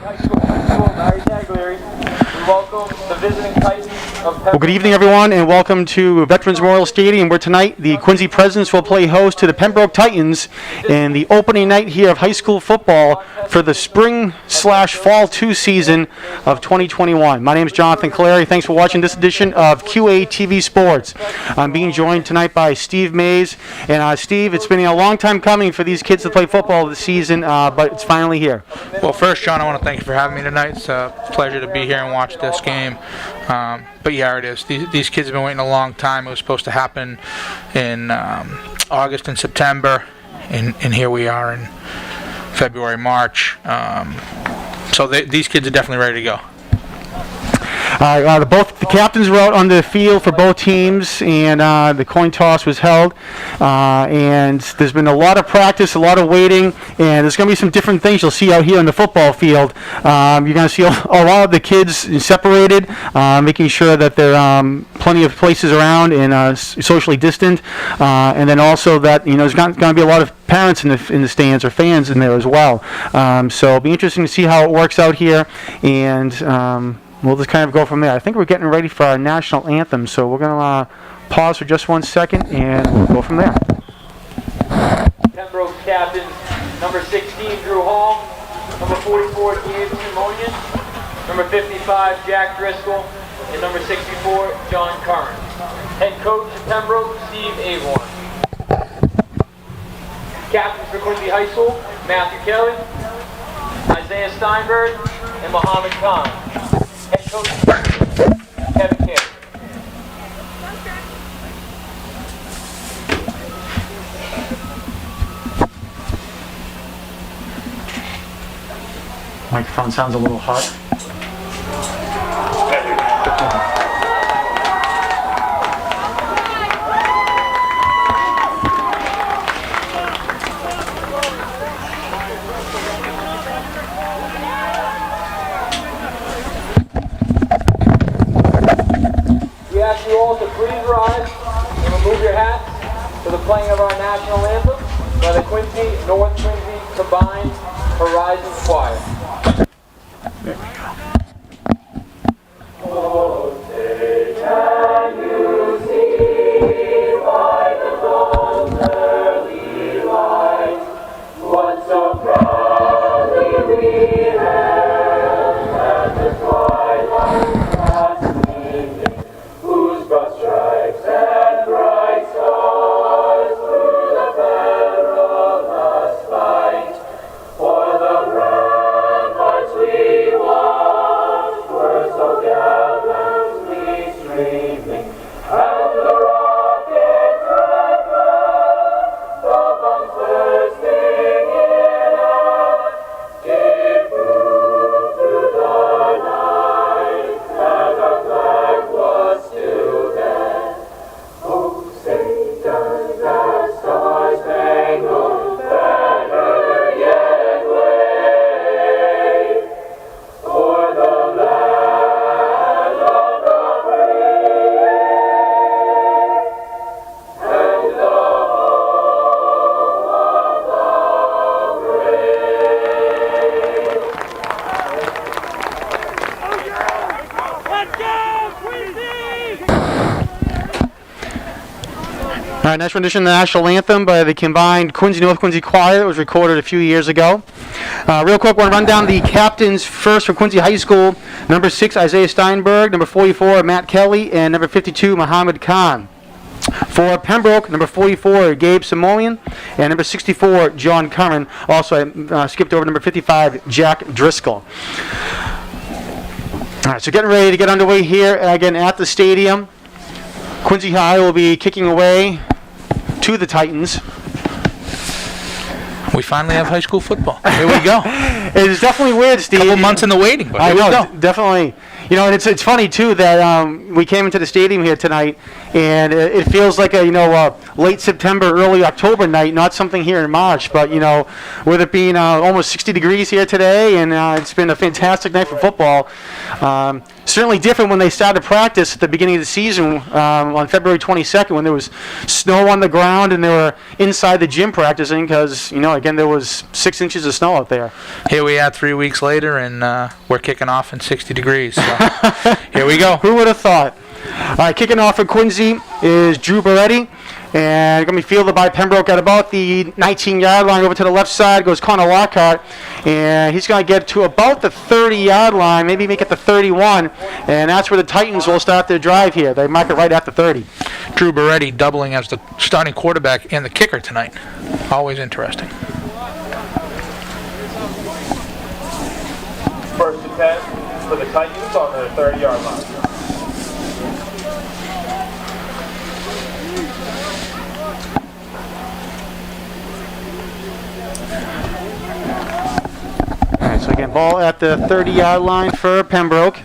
High School, Larry Taglieri. We welcome the visiting Titans of Pembroke. Well, good evening, everyone, and welcome to Veterans Memorial Stadium, where tonight the Quincy Presidents will play host to the Pembroke Titans in the opening night here of high school football for the spring/fall 2 season of 2021. My name is Jonathan Clary. Thanks for watching this edition of QA TV Sports. I'm being joined tonight by Steve Mays. And Steve, it's been a long time coming for these kids to play football this season, but it's finally here. Well, first, John, I want to thank you for having me tonight. It's a pleasure to be here and watch this game. But yeah, it is. These kids have been waiting a long time. It was supposed to happen in August and September, and here we are in February, March. So these kids are definitely ready to go. Both the captains were out on the field for both teams, and the coin toss was held. And there's been a lot of practice, a lot of waiting, and there's going to be some different things you'll see out here on the football field. You're going to see a lot of the kids separated, making sure that there are plenty of places around and socially distant, and then also that there's going to be a lot of parents in the stands or fans in there as well. So it'll be interesting to see how it works out here, and we'll just kind of go from there. I think we're getting ready for our national anthem, so we're going to pause for just 1 second, and we'll go from there. Pembroke captains, number 16, Drew Hall, number 44, Gabe Simonian, number 55, Jack Driscoll, and number 64, John Curran. Head coach at Pembroke, Steve Avon. Captains for Quincy High School, Matthew Kelly, Isaiah Steinberg, and Muhammad Khan. Head coach, Kevin Kim. Microphone sounds a little hot. We ask you all to please rise and remove your hats for the playing of our national anthem by the Quincy North Quincy Combined Horizon Choir. There we go. All right, next rendition of the national anthem by the combined Quincy North Quincy Choir. It was recorded a few years ago. Real quick, I want to run down the captains first for Quincy High School. Number 6, Isaiah Steinberg. Number 44, Matt Kelly. And number 52, Muhammad Khan. For Pembroke, number 44, Gabe Simonian. And number 64, John Curran. Also, I skipped over number 55, Jack Driscoll. All right, so getting ready to get underway here again at the stadium. Quincy High will be kicking away to the Titans. We finally have high school football. Here we go. It's definitely weird, Steve. A couple months in the waiting, but here we go. Definitely. You know, and it's funny too that we came into the stadium here tonight, and it feels like a late September, early October night, not something here in March. But with it being almost 60 degrees here today, and it's been a fantastic night for football. Certainly different when they started practice at the beginning of the season on February 22nd, when there was snow on the ground and they were inside the gym practicing because again there was 6 inches of snow out there. Here we are 3 weeks later, and we're kicking off in 60 degrees. So here we go. Who would have thought? All right, kicking off for Quincy is Drew Beretti. And going to be fielded by Pembroke at about the 19-yard line. Over to the left side goes Connor Lockhart. And he's going to get to about the 30-yard line, maybe make it the 31. And that's where the Titans will start their drive here. They mark it right at the 30. Drew Beretti doubling as the starting quarterback and the kicker tonight. Always interesting. First and 10 for the Titans on their 30-yard line. All right, so again, ball at the 30-yard line for Pembroke.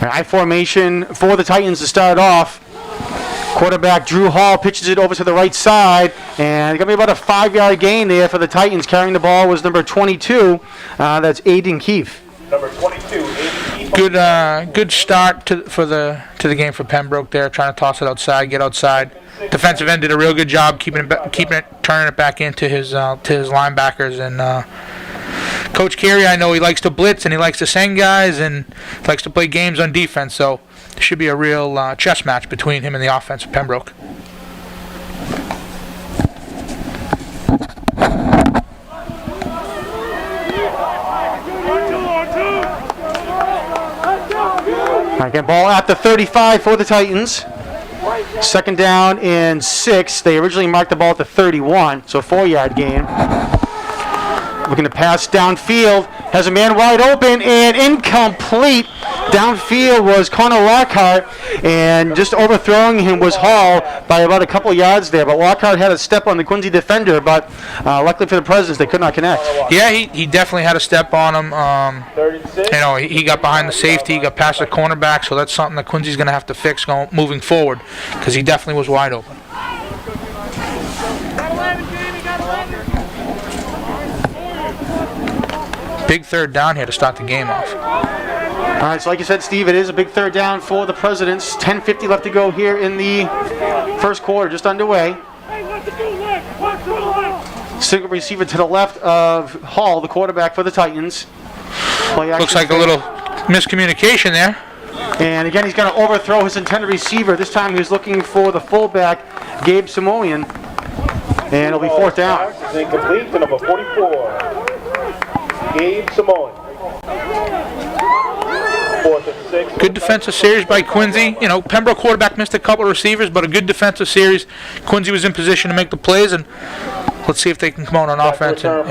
I formation for the Titans to start off. Quarterback Drew Hall pitches it over to the right side, and it's going to be about a 5-yard gain there for the Titans. Carrying the ball was number 22. That's Aiden Keefe. Number 22, Aiden Keefe. Good start to the game for Pembroke there, trying to toss it outside, get outside. Defensive end did a real good job keeping it, turning it back into his linebackers. And Coach Carey, I know he likes to blitz and he likes to send guys and likes to play games on defense. So it should be a real chess match between him and the offense of Pembroke. Again, ball at the 35 for the Titans. Second down and 6. They originally marked the ball at the 31, so 4-yard gain. Looking to pass downfield. Has a man wide open and incomplete. Downfield was Connor Lockhart, and just overthrowing him was Hall by about a couple yards there. But Lockhart had a step on the Quincy defender, but luckily for the Presidents, they could not connect. Yeah, he definitely had a step on him. 36. He got behind the safety, he got past the cornerback, so that's something that Quincy's going to have to fix moving forward, because he definitely was wide open. Big third down here to start the game off. All right, so like you said, Steve, it is a big third down for the Presidents. 10:50 left to go here in the first quarter, just underway. Single receiver to the left of Hall, the quarterback for the Titans. Looks like a little miscommunication there. And again, he's going to overthrow his intended receiver. This time he's looking for the fullback, Gabe Simoian. And it'll be fourth down. Pass is incomplete to number 44, Gabe Simoian. 4th and 6. Good defensive series by Quincy. Pembroke quarterback missed a couple of receivers, but a good defensive series. Quincy was in position to make the plays, and let's see if they can come out on offense and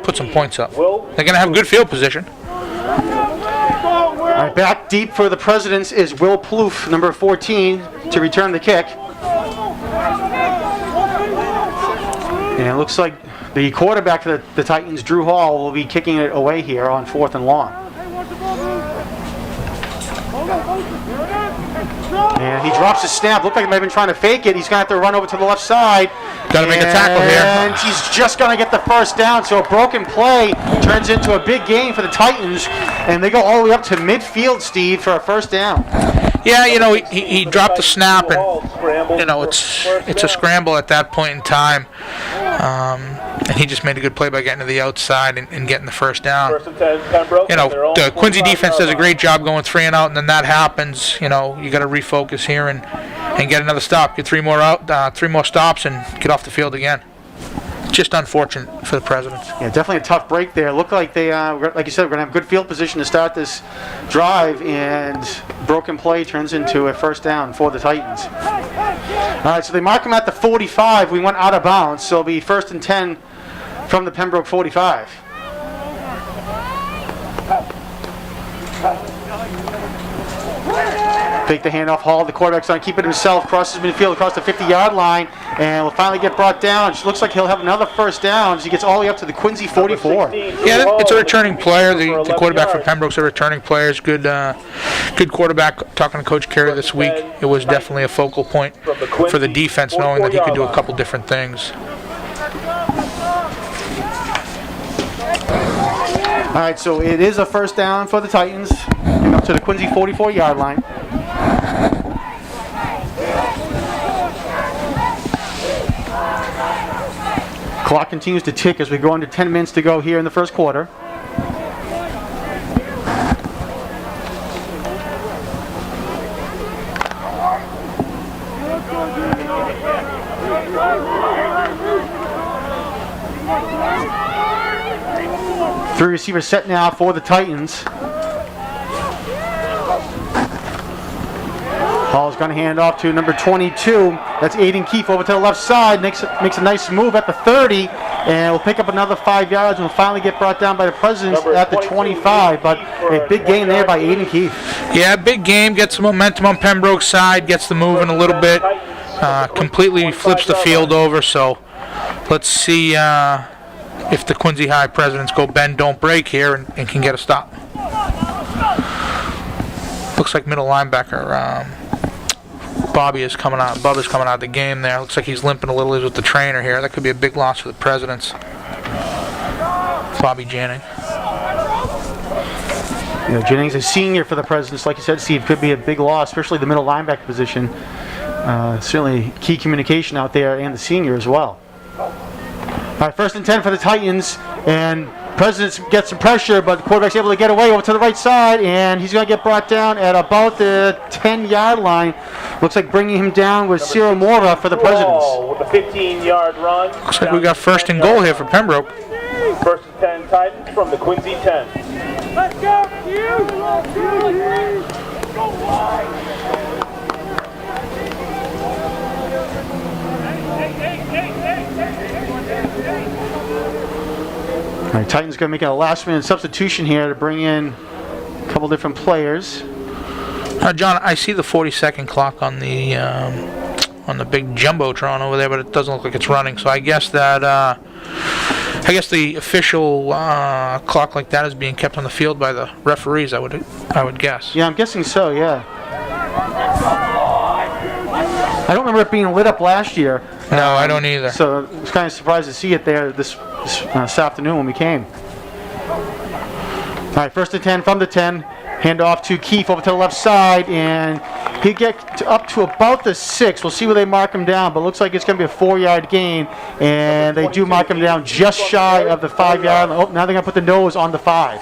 put some points up. They're going to have good field position. All right, back deep for the Presidents is Will Plouffe, number 14, to return the kick. And it looks like the quarterback for the Titans, Drew Hall, will be kicking it away here on 4th and long. And he drops his snap. Looked like he might have been trying to fake it. He's going to have to run over to the left side. Got to make a tackle here. And he's just going to get the first down. So a broken play turns into a big gain for the Titans. And they go all the way up to midfield, Steve, for a first down. Yeah, he dropped the snap, and it's a scramble at that point in time. And he just made a good play by getting to the outside and getting the first down. First and 10, Pembroke. The Quincy defense does a great job going 3 and out, and then that happens. You got to refocus here and get another stop. Get 3 more stops, and get off the field again. Just unfortunate for the Presidents. Yeah, definitely a tough break there. Looked like they, like you said, we're going to have good field position to start this drive, and broken play turns into a first down for the Titans. All right, so they mark him at the 45. We went out of bounds, so it'll be 1st and 10 from the Pembroke 45. Fake the handoff. Hall, the quarterback's trying to keep it himself. Crosses midfield across the 50-yard line, and will finally get brought down. It looks like he'll have another first down as he gets all the way up to the Quincy 44. Yeah, it's a returning player. The quarterback for Pembroke's a returning player. It's good quarterback. Talking to Coach Carey this week, it was definitely a focal point for the defense, knowing that he could do a couple different things. All right, so it is a first down for the Titans, getting up to the Quincy 44-yard line. Clock continues to tick as we go under 10 minutes to go here in the first quarter. Three receivers set now for the Titans. Hall's going to hand off to number 22. That's Aiden Keefe over to the left side. Makes a nice move at the 30. And will pick up another 5 yards and will finally get brought down by the Presidents at the 25. But a big gain there by Aiden Keefe. Yeah, big game. Gets some momentum on Pembroke's side. Gets them moving a little bit. Completely flips the field over. So let's see if the Quincy High Presidents go bend, don't break here and can get a stop. Looks like middle linebacker Bubba's coming out of the game there. Looks like he's limping a little. He's with the trainer here. That could be a big loss for the Presidents. Bobby Jennings. You know, Jennings is a senior for the Presidents. Like you said, Steve, could be a big loss, especially the middle linebacker position. Certainly key communication out there, and the senior as well. All right, 1st and 10 for the Titans, and Presidents get some pressure, but the quarterback's able to get away over to the right side, and he's going to get brought down at about the 10-yard line. Looks like bringing him down was Cyril Mora for the Presidents. With a 15-yard run. Looks like we got 1st and goal here for Pembroke. 1st and 10 Titans from the Quincy 10. Let's go, go wide. All right, Titans going to make a last-minute substitution here to bring in a couple different players. John, I see the 40-second clock on the big jumbotron over there, but it doesn't look like it's running. So I guess that the official clock like that is being kept on the field by the referees. I would guess. Yeah, I'm guessing so. Yeah. I don't remember it being lit up last year. No, I don't either. So I was kind of surprised to see it there this afternoon when we came. All right, 1st and 10 from the 10. Hand off to Keefe over to the left side, and he'll get up to about the 6. We'll see where they mark him down, but it looks like it's going to be a 4-yard gain, and they do mark him down just shy of the 5-yard line. Oh, now they're going to put the nose on the 5.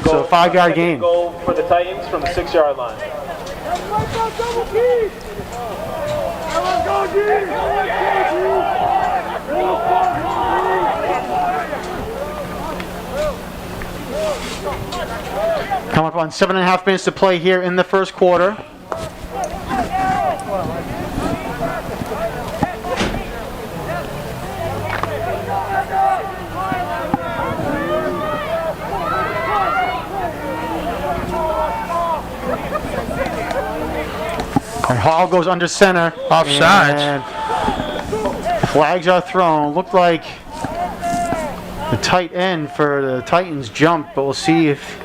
So a 5-yard gain. Goal for the Titans from the 6-yard line. Come up on 7.5 minutes to play here in the first quarter. And Hall goes under center. Offsides. Flags are thrown. Looked like the tight end for the Titans jumped, but we'll see if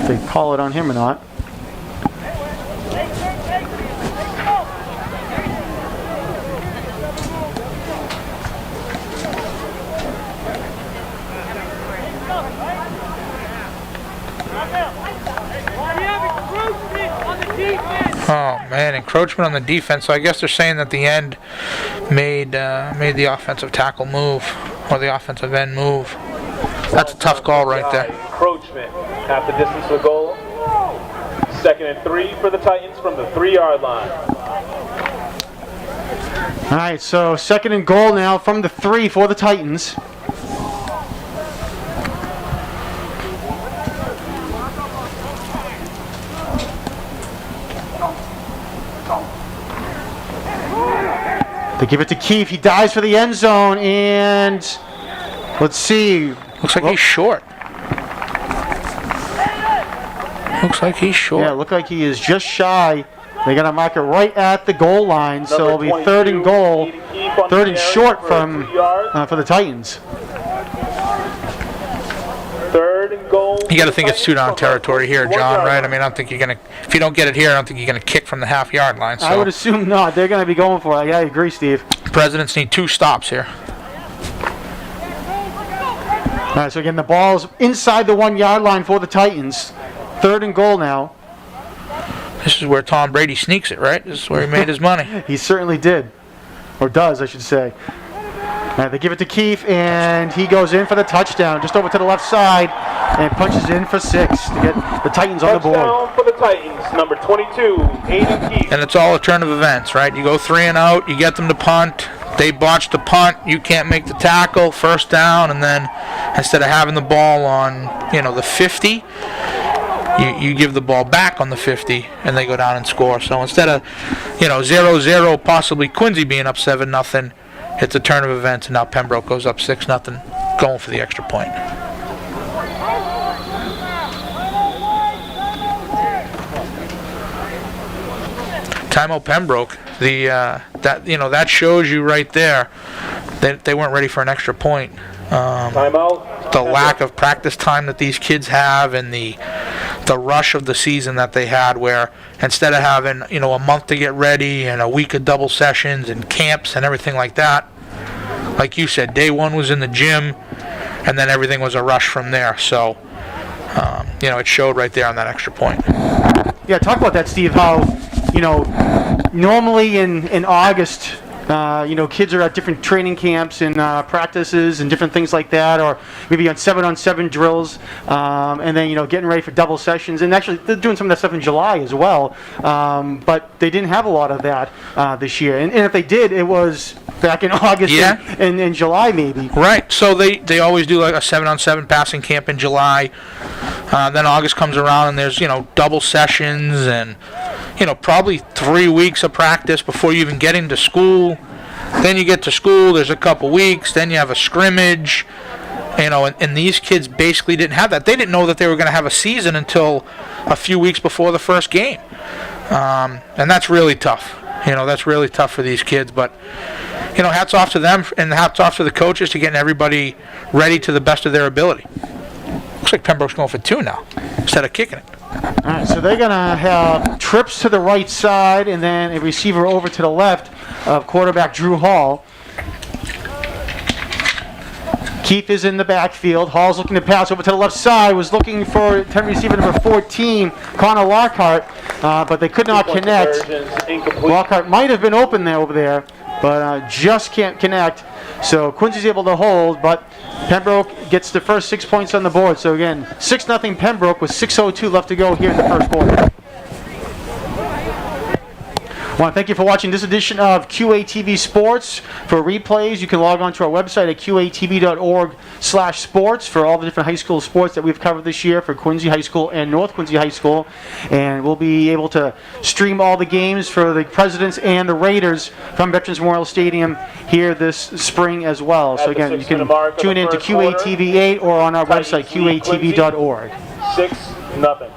they call it on him or not. Oh man, encroachment on the defense. So I guess they're saying that the end made the offensive tackle move, or the offensive end move. That's a tough call right there. Encroachment at the distance of the goal. 2nd and 3 for the Titans from the 3-yard line. All right, so 2nd and goal now from the 3 for the Titans. They give it to Keefe. He dives for the end zone, and let's see. Looks like he's short. Looks like he's short. Yeah, look like he is just shy. They got to mark it right at the goal line, so it'll be third and goal, third and short from for the Titans. Third and goal. You got to think it's two-down territory here, John, right? I mean, I don't think you're going to, if you don't get it here, I don't think you're going to kick from the half-yard line. So I would assume not. They're going to be going for it. Yeah, I agree, Steve. Presidents need 2 stops here. All right, so again, the ball's inside the 1 yard line for the Titans. Third and goal now. This is where Tom Brady sneaks it, right? This is where he made his money. He certainly did. Or does, I should say. All right, they give it to Keefe, and he goes in for the touchdown, just over to the left side, and punches in for 6 to get the Titans on the board. Touchdown for the Titans, number 22, Aiden Keefe. And it's all a turn of events, right? You go 3 and out, you get them to punt. They botch the punt, you can't make the tackle, first down, and then instead of having the ball on, the 50, you give the ball back on the 50, and they go down and score. So instead of, 0-0, possibly Quincy being up 7-0, it's a turn of events, and now Pembroke goes up 6-0, going for the extra point. Timeout Pembroke. That shows you right there that they weren't ready for an extra point. Timeout. The lack of practice time that these kids have, and the rush of the season that they had, where instead of having a month to get ready and a week of double sessions and camps and everything like that, like you said, day 1 was in the gym, and then everything was a rush from there. So it showed right there on that extra point. Yeah, talk about that, Steve, how, normally in August, kids are at different training camps and practices and different things like that, or maybe on 7-on-7 drills, and then, getting ready for double sessions. And actually, they're doing some of that stuff in July as well, but they didn't have a lot of that this year. And if they did, it was back in August and in July maybe. Right. So they always do like a 7-on-7 passing camp in July. Then August comes around and there's, double sessions and, probably 3 weeks of practice before you even get into school. Then you get to school, there's a couple weeks, then you have a scrimmage, and these kids basically didn't have that. They didn't know that they were going to have a season until a few weeks before the first game. And that's really tough. That's really tough for these kids, but hats off to them and hats off to the coaches to getting everybody ready to the best of their ability. Looks like Pembroke's going for 2 now instead of kicking it. All right, so they're going to have trips to the right side and then a receiver over to the left of quarterback Drew Hall. Keefe is in the backfield. Hall's looking to pass over to the left side. Was looking for receiver number 14, Connor Lockhart, but they could not connect. Lockhart might have been open over there, but just can't connect. So Quincy's able to hold, but Pembroke gets the first 6 points on the board. So again, 6-0 Pembroke with 6:02 left to go here in the first quarter. I want to thank you for watching this edition of QATV Sports. For replays, you can log on to our website at qatv.org/sports for all the different high school sports that we've covered this year for Quincy High School and North Quincy High School. And we'll be able to stream all the games for the Presidents and the Raiders from Veterans Memorial Stadium here this spring as well. So again, you can tune in to QATV 8 or on our website, qatv.org. 6-0.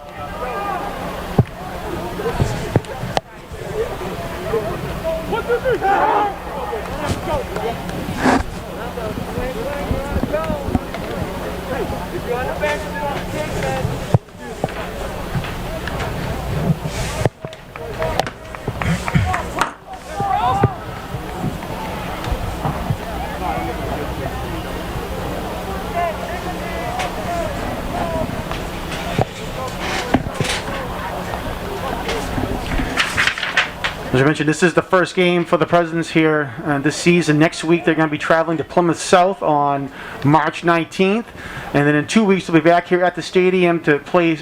As I mentioned, this is the first game for the Presidents here this season. Next week, they're going to be traveling to Plymouth South on March 19th. And then in 2 weeks, they'll be back here at the stadium to play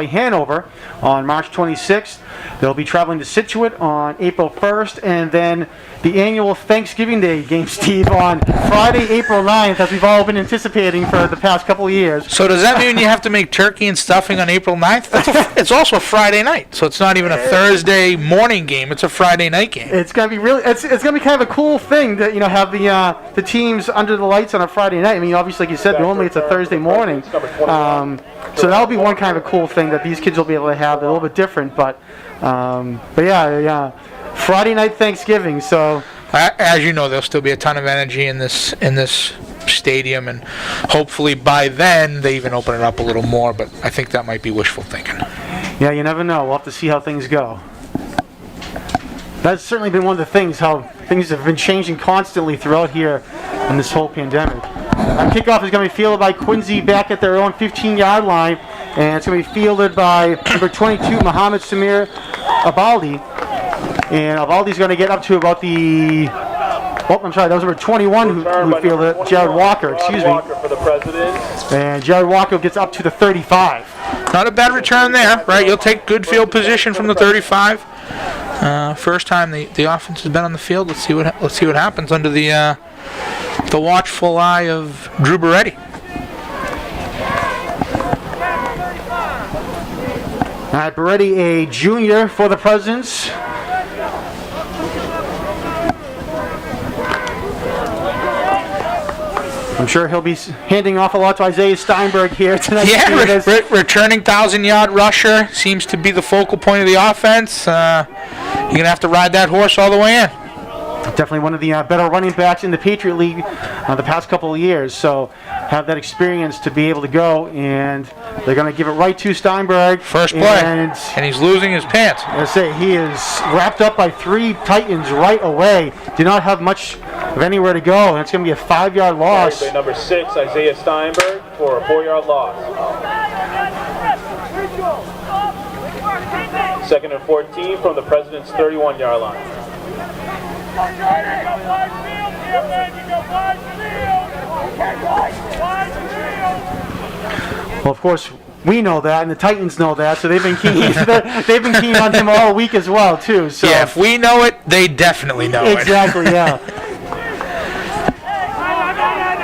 Hanover on March 26th. They'll be traveling to Scituate on April 1st. And then the annual Thanksgiving Day game, Steve, on Friday, April 9th, as we've all been anticipating for the past couple of years. So does that mean you have to make turkey and stuffing on April 9th? It's also a Friday night, so it's not even a Thursday morning game. It's a a Friday night game. It's gonna be really. It's gonna be kind of a cool thing to have the teams under the lights on a Friday night. I mean, obviously, like you said, normally it's a Thursday morning. So that'll be one kind of a cool thing that these kids will be able to have. They're a little bit different, but yeah. Friday night Thanksgiving. So As you know, there'll still be a ton of energy in this stadium, and hopefully by then they even open it up a little more. But I think that might be wishful thinking. yeah, you never know. We'll have to see how things go. That's certainly been one of the things, how things have been changing constantly throughout here in this whole pandemic. Kickoff is going to be fielded by Quincy back at their own 15-yard line, and it's going to be fielded by number 22, Muhammad Samir Abaldi. And Abaldi's going to get up to about the... Oh, I'm sorry, that was number 21 who fielded it, Jared Walker, excuse me. For the President. And Jared Walker gets up to the 35. Not a bad return there, right? You'll take good field position from the 35. First time the offense has been on the field. Let's see what happens under the watchful eye of Drew Beretti. All right, Beretti, a junior for the Presidents. I'm sure he'll be handing off a lot to Isaiah Steinberg here tonight. Yeah, returning 1,000-yard rusher seems to be the focal point of the offense. You're going to have to ride that horse all the way in. Definitely one of the better running backs in the Patriot League the past couple of years. So have that experience to be able to go, and they're going to give it right to Steinberg. First play, and he's losing his pants. I say he is wrapped up by 3 Titans right away. Do not have much of anywhere to go, and it's going to be a 5-yard loss. By number 6, Isaiah Steinberg, for a 4-yard loss. 2nd and 14 from the President's 31-yard line. Well, of course, we know that, and the Titans know that, so they've been keen. They've been keen on him all week as well, too. So yeah, if we know it, they definitely know it. Exactly, yeah.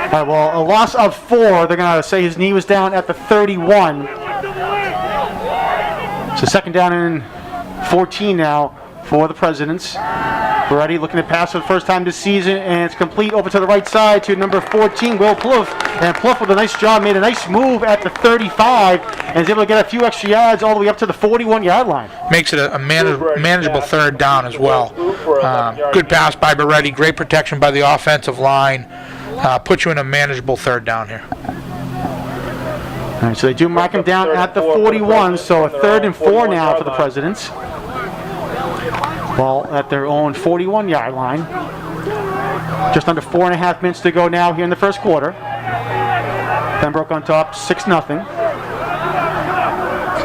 All right, well, a loss of 4. They're going to say his knee was down at the 31. So 2nd down and 14 now for the Presidents. Beretti looking to pass for the first time this season, and it's complete over to the right side to number 14, Will Plouffe. And Plouffe with a nice job, made a nice move at the 35, and is able to get a few extra yards all the way up to the 41-yard line. Makes it a manageable 3rd down as well. Good pass by Beretti, great protection by the offensive line. Put you in a manageable 3rd down here. All right, so they do mark him down at the 41, so a 3rd and 4 now for the Presidents. Ball at their own 41-yard line. Just under 4.5 minutes to go now here in the first quarter. Pembroke on top, 6-0.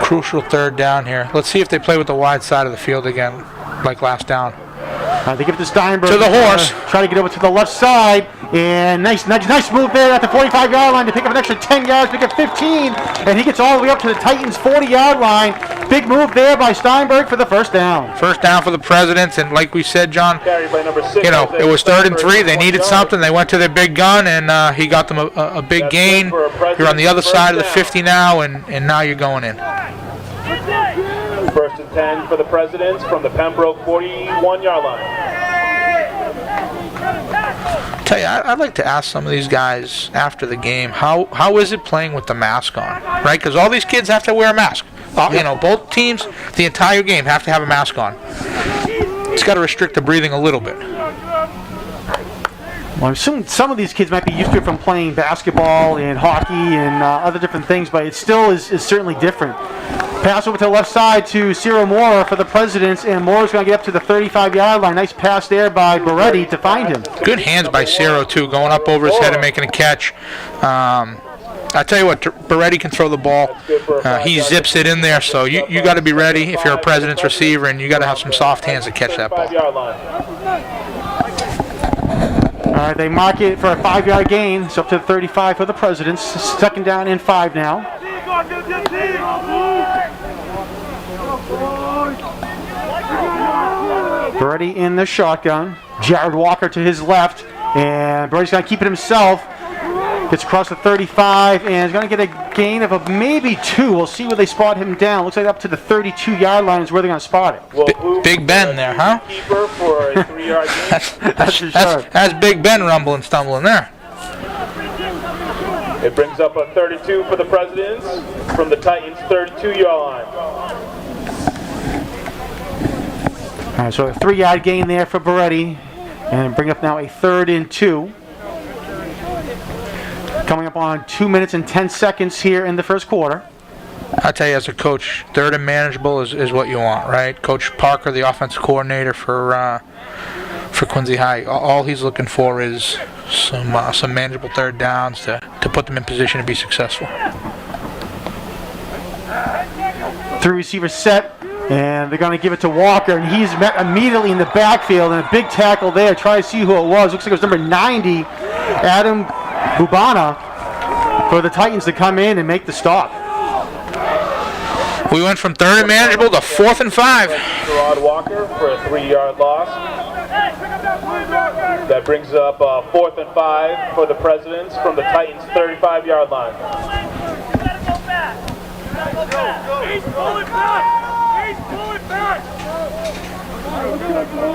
Crucial 3rd down here. Let's see if they play with the wide side of the field again, like last down. They give it to Steinberg. To the horse. Try to get over to the left side. And nice move there at the 45-yard line to pick up an extra 10 yards, pick up 15. And he gets all the way up to the Titans' 40-yard line. Big move there by Steinberg for the first down. First down for the Presidents, and like we said, John, Carried by number 6, it was 3rd and 3. They needed something. They went to their big gun, and he got them a big gain. You're on the other side of the 50 now, and now you're going in. 1st and 10 for the Presidents from the Pembroke 41-yard line. Tell you, I'd like to ask some of these guys after the game, how is it playing with the mask on, right? Because all these kids have to wear a mask. Both teams, the entire game, have to have a mask on. It's got to restrict the breathing a little bit. Well, I'm assuming some of these kids might be used to it from playing basketball and hockey and other different things, but it still is certainly different. Pass over to the left side to Cyril Moore for the Presidents, and Moore's going to get up to the 35-yard line. Nice pass there by Beretti to find him. Good hands by Ciro, too, going up over his head and making a catch. I tell you what, Beretti can throw the ball. He zips it in there, so you got to be ready if you're a President's receiver, and you got to have some soft hands to catch that ball. All right, they mark it for a 5-yard gain. It's up to the 35 for the Presidents. 2nd down and 5 now. Beretti in the shotgun. Jared Walker to his left, and Beretti's going to keep it himself. Gets across the 35 and is going to get a gain of maybe 2. We'll see where they spot him down. Looks like up to the 32-yard line is where they're going to spot it. Well, Big Ben there, huh? Keeper for a 3-yard gain. That's for sure. That's Big Ben rumbling, stumbling there. It brings up a 32 for the Presidents from the Titans' 32-yard line. All right, so a 3-yard gain there for Beretti. And bring up now a 3rd and 2. Coming up on 2 minutes and 10 seconds here in the first quarter. I tell you, as a coach, 3rd and manageable is what you want, right? Coach Parker, the offensive coordinator for Quincy High, all he's looking for is some manageable 3rd downs to put them in position to be successful. 3 receivers set, and they're going to give it to Walker, and he's met immediately in the backfield, and a big tackle there. Try to see who it was. Looks like it was number 90, Adam Bubana, for the Titans to come in and make the stop. We went from 3rd and manageable to 4th and 5. Gerard Walker for a 3-yard loss. That brings up 4th and 5 for the Presidents from the Titans' 35-yard line. He's pulling back! He's pulling back!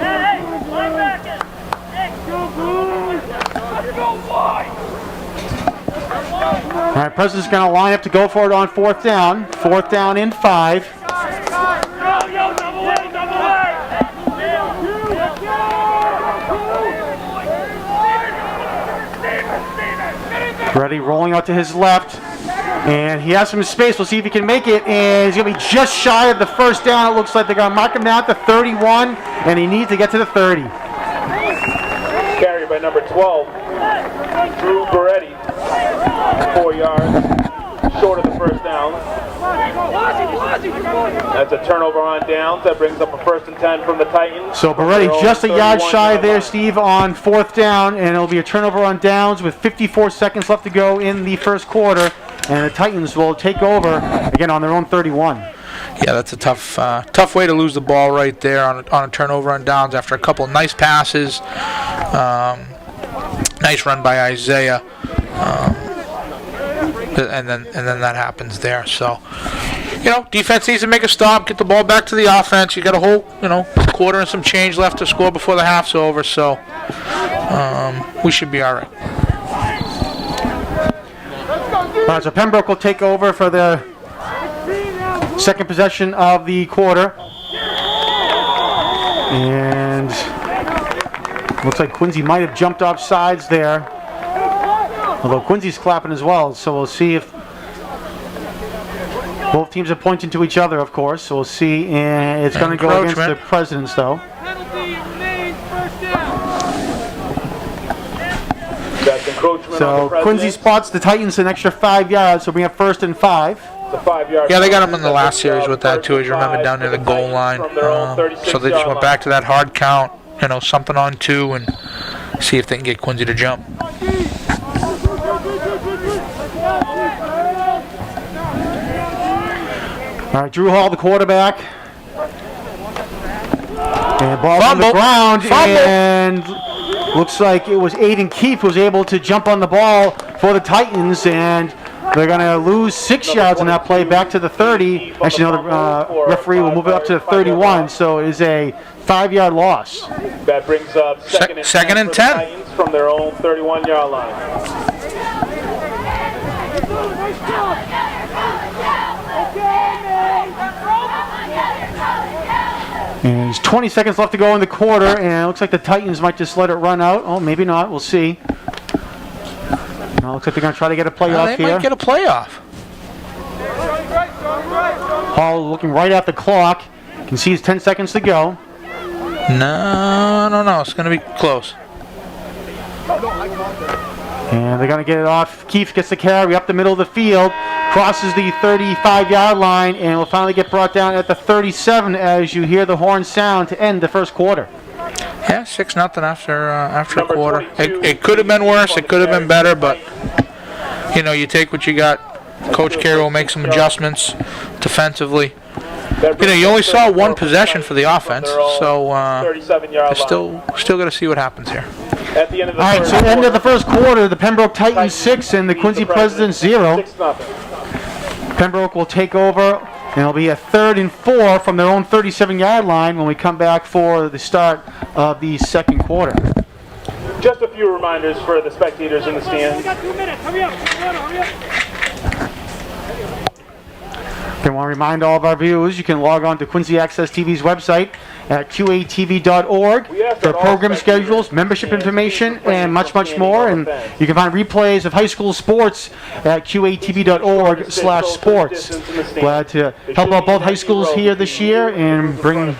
Hey, line back in! Hey, let's go wide! All right, President's going to line up to go for it on 4th down. 4th down and 5. Yo, double A, double A! Ready, rolling out to his left. And he has some space. We'll see if he can make it. And he's going to be just shy of the 1st down. It looks like they're going to mark him down at the 31. And he needs to get to the 30. Carried by number 12, Drew Beretti. 4 yards short of the 1st down. That's a turnover on downs. That brings up a 1st and 10 from the Titans. So Beretti just a yard shy there, Steve, on 4th down. And it'll be a turnover on downs with 54 seconds left to go in the first quarter. And the Titans will take over, again, on their own 31. Yeah, that's a tough way to lose the ball right there on a turnover on downs after a couple of nice passes. Nice run by Isaiah. And then that happens there. So, defense needs to make a stop, get the ball back to the offense. You got a whole, quarter and some change left to score before the half's over. So, we should be all right. All right, so Pembroke will take over for the second possession of the quarter. And looks like Quincy might have jumped off sides there. Although Quincy's clapping as well, so we'll see if both teams are pointing to each other, of course. So we'll see, and it's going to go against the Presidents, though. That's encroachment So on the Quincy spots the Titans an extra 5 yards, so we have 1st and 5. The 5-yard. Yeah, they got him in the last series with that too, as you remember, down near the goal line. So they just went back to that hard count, something on 2, and see if they can get Quincy to jump. All right, Drew Hall, the quarterback. And ball on the ground, and looks like it was Aiden Keefe who was able to jump on the ball for the Titans, and they're going to lose 6 yards on that play back to the 30. Actually, no, the referee will move it up to the 31, so it is a 5-yard loss. That brings up second and 10 for the Titans from their own 31-yard line. And there's 20 seconds left to go in the quarter, and it looks like the Titans might just let it run out. Oh, maybe not. We'll see. Well, looks like they're going to try to get a playoff here. They might get a playoff. Hall looking right at the clock. You can see it's 10 seconds to go. No. It's going to be close. And they're going to get it off. Keefe gets the carry up the middle of the field, crosses the 35-yard line, and will finally get brought down at the 37 as you hear the horn sound to end the first quarter. Yeah, 6-0 after a quarter. It could have been worse. It could have been better, but you take what you got. Coach Carey will make some adjustments defensively. You only saw one possession for the offense, so still got to see what happens here. At the end of the All right, first so end of the quarter, first quarter, the Pembroke Titans 6 and the Quincy Presidents 0. 6-0. Pembroke will take over, and it'll be a 3rd and 4 from their own 37-yard line when we come back for the start of the second quarter. Just a few reminders for the spectators in the We stands. got 2 minutes. Hurry up. Hurry up. I want to remind all of our viewers, you can log on to Quincy Access TV's website at qatv.org for program schedules, membership information, and much, much more. And you can find replays of high school sports at qatv.org/sports. Glad to help out both high schools here this year and bring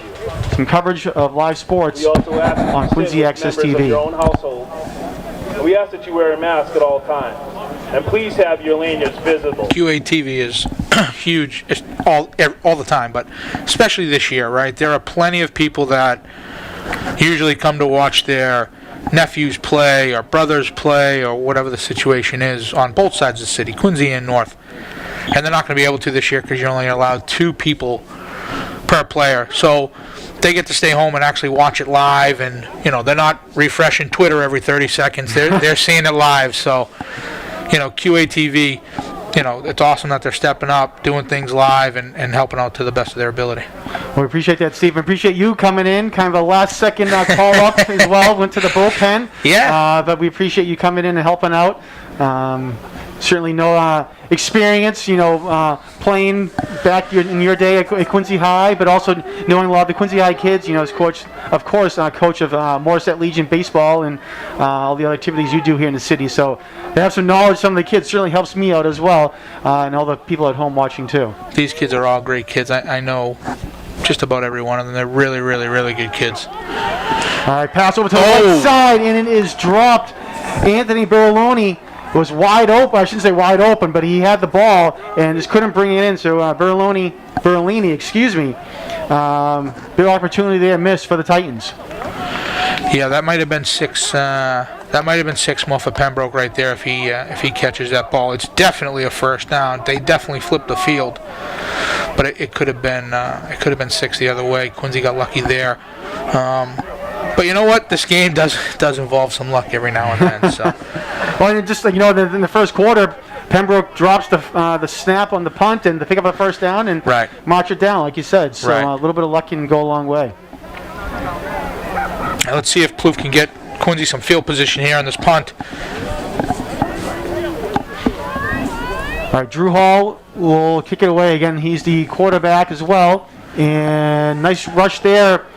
some coverage of live sports We also ask that on you sit Quincy with Access members of TV. your own household. And we ask that you wear a mask at all times. And please have your lanyards visible. QATV is huge. It's all the time, but especially this year, right? There are plenty of people that usually come to watch their nephews play or brothers play or whatever the situation is on both sides of the city, Quincy and North. And they're not going to be able to this year because you're only allowed 2 people per player. So they get to stay home and actually watch it live, and they're not refreshing Twitter every 30 seconds. They're seeing it live. So QATV, it's awesome that they're stepping up, doing things live, and helping out to the best of their ability. Well, we appreciate that, Steve. We appreciate you coming in, kind of a last-second call-up as well. Went to the bullpen. Yeah. But we appreciate you coming in and helping out. Certainly no experience, playing back in your day at Quincy High, but also knowing a lot of the Quincy High kids, as coach, of course, coach of Morissette Legion baseball and all the other activities you do here in the city. So to have some knowledge, some of the kids certainly helps me out as well, and all the people at home watching too. These kids are all great kids. I know just about every one of them. They're really, really, really good kids. All right, pass over to the right side, and it is dropped. Anthony Berloni was wide open. I shouldn't say wide open, but he had the ball and just couldn't bring it in. So Berlini, big opportunity there, missed for the Titans. Yeah, that might have been 6. That might have been 6 more for Pembroke right there if he catches that ball. It's definitely a first down. They definitely flipped the field, but it could have been 6 the other way. Quincy got lucky there. But you know what? This game does involve some luck every now and then. So. Well, and just in the first quarter, Pembroke drops the snap on the punt and to pick up a first down and march it down, like you said. So a little bit of luck can go a long way. Now let's see if Plouffe can get Quincy some field position here on this punt. All right, Drew Hall will kick it away again. He's the quarterback as well, and nice rush there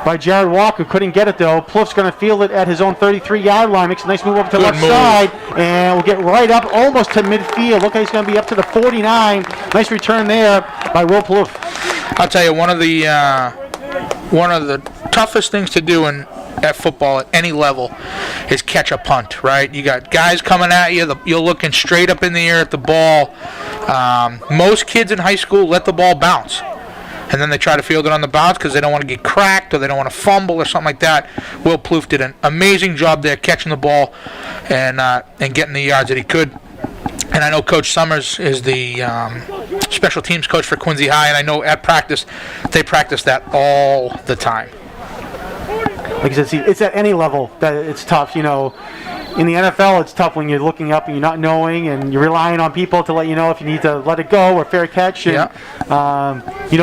by Jared Walker. Couldn't get it though. Plouffe's going to field it at his own 33-yard line. Makes a nice move up to the left side, and will get right up almost to midfield. Look, he's going to be up to the 49. Nice return there by Will Plouffe. I'll tell you, one of the toughest things to do at football at any level is catch a punt, right? You got guys coming at you. You're looking straight up in the air at the ball. Most kids in high school let the ball bounce, and then they try to field it on the bounce because they don't want to get cracked or they don't want to fumble or something like that. Will Plouffe did an amazing job there catching the ball and getting the yards that he could. And I know Coach Summers is the special teams coach for Quincy High, and I know at practice they practice that all the time. Like I said, it's at any level that it's tough. In the NFL, it's tough when you're looking up and you're not knowing, and you're relying on people to let you know if you need to let it go or fair catch. And,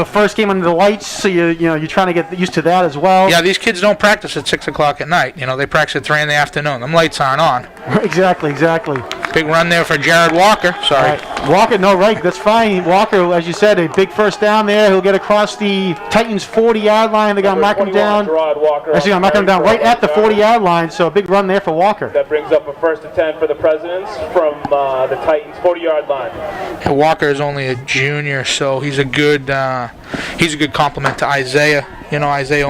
first game under the lights, so you're trying to get used to that as well. Yeah, these kids don't practice at 6 o'clock at night. They practice at 3 in the afternoon. Them lights aren't on. Exactly. Big run there for Jared Walker. Sorry. Walker, no, right, that's fine. Walker, as you said, a big first down there. He'll get across the Titans' 40-yard line. They're going to mark him down. Actually, going to mark him down right at the 40-yard line, so a big run there for Walker. That brings up a 1st and 10 for the Presidents from the Titans' 40-yard line. And Walker is only a junior, so he's a good compliment to Isaiah. Isaiah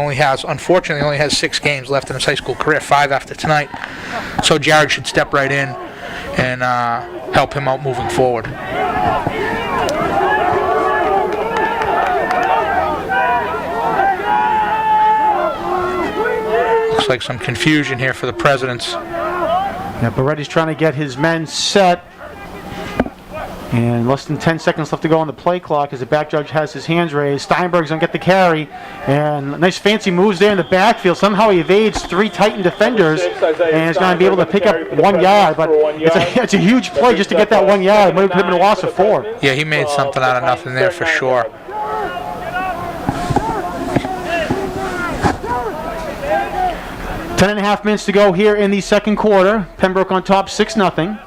unfortunately only has 6 games left in his high school career, 5 after tonight. So Jared should step right in and help him out moving forward. Looks like some confusion here for the Presidents. Yeah, Beretti's trying to get his men set. And less than 10 seconds left to go on the play clock as the back judge has his hands raised. Steinberg's going to get the carry. And nice fancy moves there in the backfield. Somehow he evades 3 Titan defenders and is going to be able to pick up 1 yard. But it's a huge play just to get that 1 yard. It might have been a loss of 4. Yeah, he made something out of nothing there for sure. Ten and a half minutes to go here in the second quarter. Pembroke on top 6-0.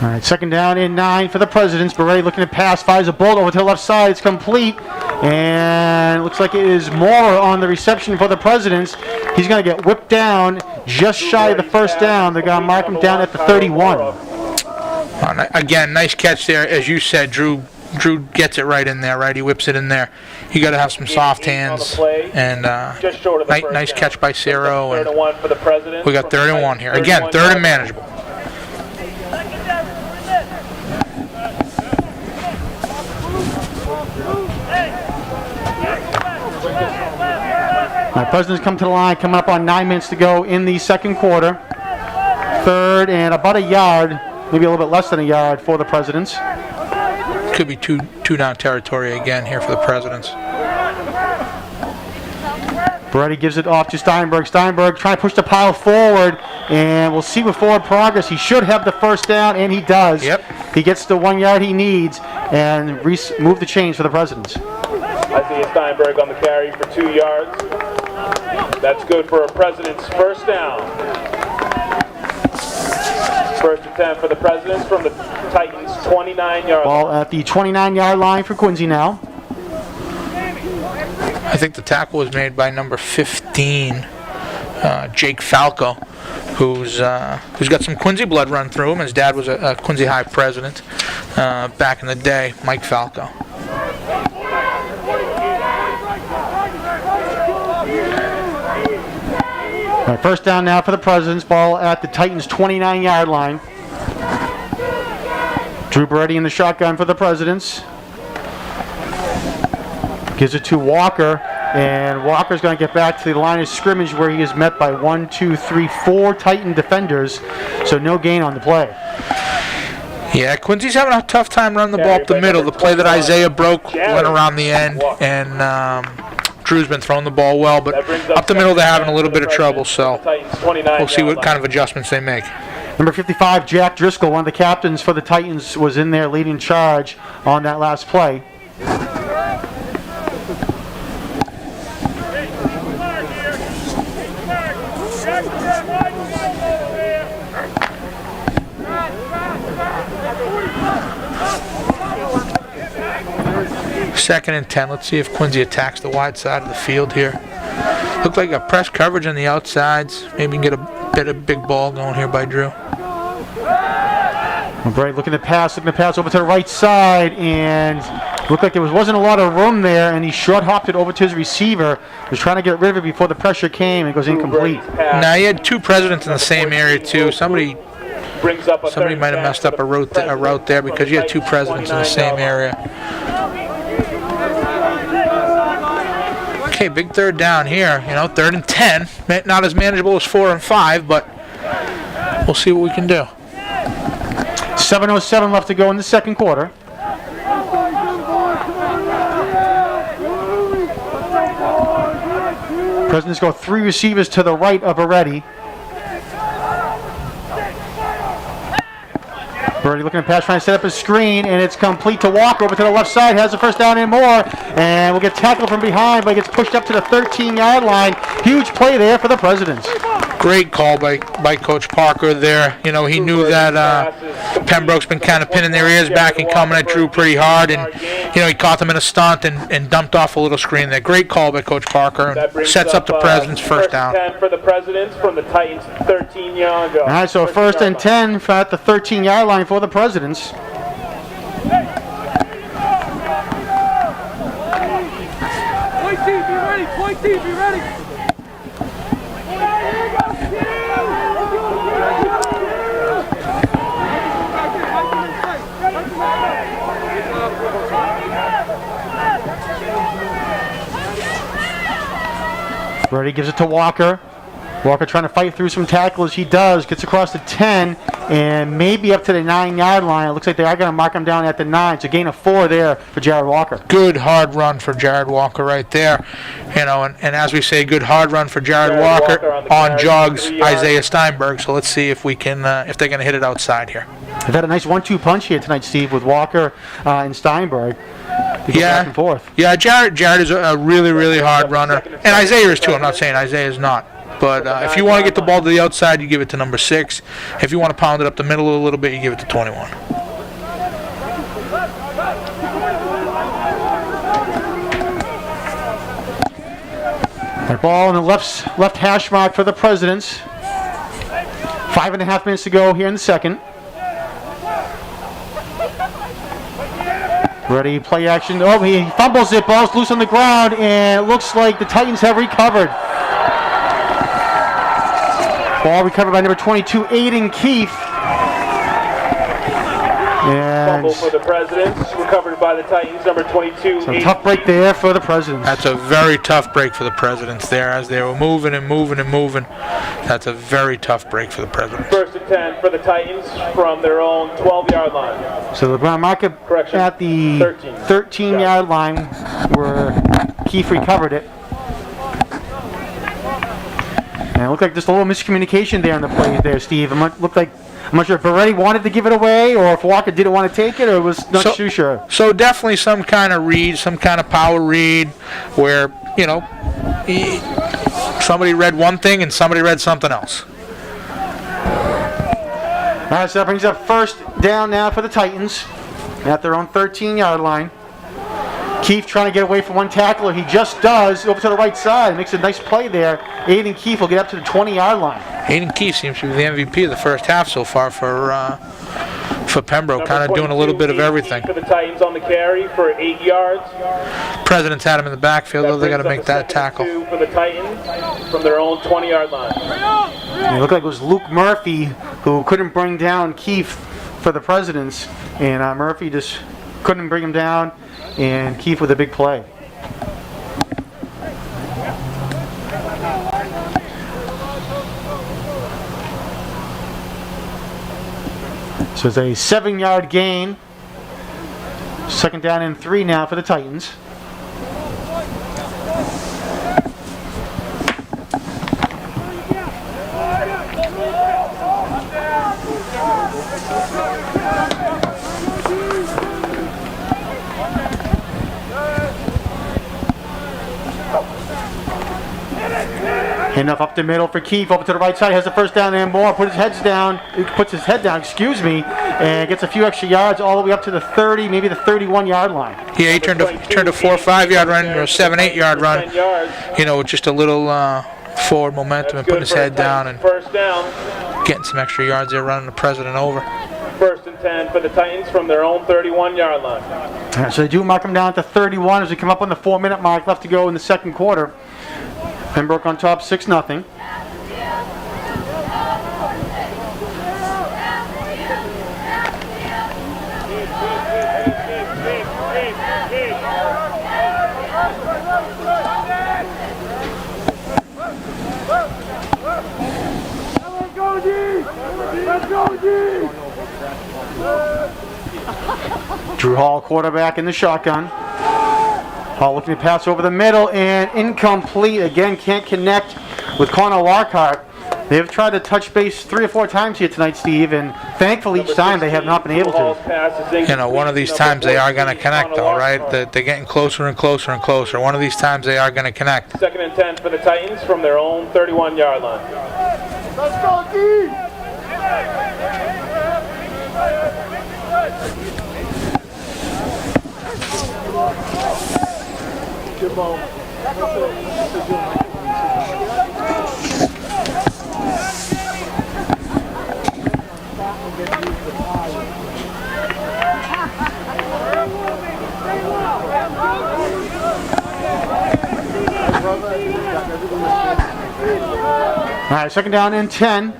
All right, second down and 9 for the Presidents. Beretti looking to pass, fires a bullet over to the left side. It's complete, and looks like it is Maurer on the reception for the Presidents. He's going to get whipped down just shy of the first down. They're going to mark him down at the 31. Again, nice catch there. As you said, Drew gets it right in there, right? He whips it in there. You got to have some soft hands, and nice catch by Cero. And we got 3rd and 1 here. Again, 3rd and manageable. My Presidents come to the line, coming up on 9 minutes to go in the second quarter. 3rd and about a yard, maybe a little bit less than a yard for the Presidents. Could be two down territory again here for the Presidents. Beretti gives it off to Steinberg. Steinberg trying to push the pile forward, and we'll see with forward progress. He should have the first down, and he does. Yep. He gets the 1 yard he needs and move the chains for the Presidents. Isaiah Steinberg on the carry for 2 yards. That's good for a President's first down. 1st and 10 for the Presidents from the Titans' 29-yard line. Ball at the 29-yard line for Quincy now. I think the tackle was made by number 15, Jake Falco, who's got some Quincy blood run through him. His dad was a Quincy High president back in the day, Mike Falco. All right, first down now for the Presidents. Ball at the Titans' 29-yard line. Drew Beretti in the shotgun for the Presidents. Gives it to Walker, and Walker's going to get back to the line of scrimmage where he is met by 4 Titan defenders, so no gain on the play. Yeah, Quincy's having a tough time running the ball up the middle. The play that Isaiah broke went around the end, and Drew's been throwing the ball well, but up the middle they're having a little bit of trouble, so we'll see what kind of adjustments they make. Number 55, Jack Driscoll, one of the captains for the Titans, was in there leading charge on that last play. Second and 10. Let's see if Quincy attacks the wide side of the field here. Looked like a press coverage on the outsides. Maybe get a bit of big ball going here by Drew. Bright looking to pass over to the right side, and looked like there wasn't a lot of room there, and he short hopped it over to his receiver. Was trying to get rid of it before the pressure came, and it goes incomplete. Now he had 2 Presidents in the same area too. Somebody might have messed up a route there because you had 2 Presidents in the same area. Okay, big 3rd down here. 3rd and 10. Not as manageable as 4 and 5, but we'll see what we can do. 7:07 left to go in the second quarter. Presidents go 3 receivers to the right of Beretti. Beretti looking to pass, trying to set up a screen, and it's complete to Walker over to the left side. Has the first down and more, and will get tackled from behind, but gets pushed up to the 13-yard line. Huge play there for the Presidents. Great call by Coach Parker there. You know, he knew that Pembroke's been kind of pinning their ears back and coming at Drew pretty hard, and you know, he caught them in a stunt and dumped off a little screen there. Great call by Coach Parker, and sets up the Presidents first down. 10 for the Presidents from the Titans 13-yard line. All right, so first and 10 at the 13-yard line for the Presidents. Point D, be ready. Point D, be ready. Brady gives it to Walker. Walker trying to fight through some tackles. He does. Gets across the 10 and maybe up to the 9-yard line. It looks like they are going to mark him down at the 9. So gain of 4 there for Jared Walker. Good hard run for Jared Walker right there. You know, and as we say, good hard run for Jared Walker on jogs Isaiah Steinberg. So let's see if we can, if they're going to hit it outside here. They've had a nice 1-2 punch here tonight, Steve, with Walker and Steinberg. They go back and forth. Yeah, Jared is a really, really hard runner. And Isaiah is too. I'm not saying Isaiah is not. But if you want to get the ball to the outside, you give it to number 6. If you want to pound it up the middle a little bit, you give it to 21. The ball in the left hash mark for the Presidents. 5.5 minutes to go here in the second. Ready, play action. Oh, he fumbles it. Ball's loose on the ground, and it looks like the Titans have recovered. Ball recovered by number 22, Aiden Keefe. And Fumble for the Presidents, recovered by the Titans, number 22. some tough break there for the Presidents. That's a very tough break for the Presidents there as they were moving and moving and moving. That's a very tough break for the Presidents. First and 10 for the Titans from their own 12-yard line. So the ground marker Correction, at the 13-yard line where Keefe recovered it. And it looked like just a little miscommunication there on the play there, Steve. I'm not sure if Beretti wanted to give it away or if Walker didn't want to take it or was not too sure. So definitely some kind of read, some kind of power read where, you know, somebody read one thing and somebody read something else. All right, so that brings up first down now for the Titans at their own 13-yard line. Keefe trying to get away from one tackler. He just does. Over to the right side. Makes a nice play there. Aiden Keefe will get up to the 20-yard line. Aiden Keefe seems to be the MVP of the first half so far for Pembroke, kind of doing a little bit of everything. For the Titans on the carry for 8 yards. Presidents had him in the backfield, though they got to make that tackle. For the Titans from their own 20-yard line. It looked like it was Luke Murphy who couldn't bring down Keefe for the Presidents, and Murphy just couldn't bring him down, and Keefe with a big play. So it's a 7-yard gain. Second down and 3 now for the Titans. Enough up the middle for Keefe, over to the right side, has the first down and more, puts his head down, and gets a few extra yards all the way up to the 30, maybe the 31-yard line. Yeah, he turned a 4 or 5-yard run or a 7, 8-yard run, you know, with just a little forward momentum and putting his head down and getting some extra yards there, running the President over. First and 10 for the Titans from their own 31-yard line. All right, so they do mark him down at the 31 as we come up on the 4-minute mark left to go in the second quarter. Pembroke on top, 6-0. Drew Hall, quarterback in the shotgun. Hall looking to pass over the middle and incomplete. Again, can't connect with Connor Lockhart. They've tried to touch base 3 or 4 times here tonight, Steve, and thankfully each time they have not been able to. You know, one of these times they are going to connect, though, right? They're getting closer and closer and closer. One of these times they are going to connect. Second and 10 for the Titans from their own 31-yard line. Let's go, D! Good ball. All right, second down and 10.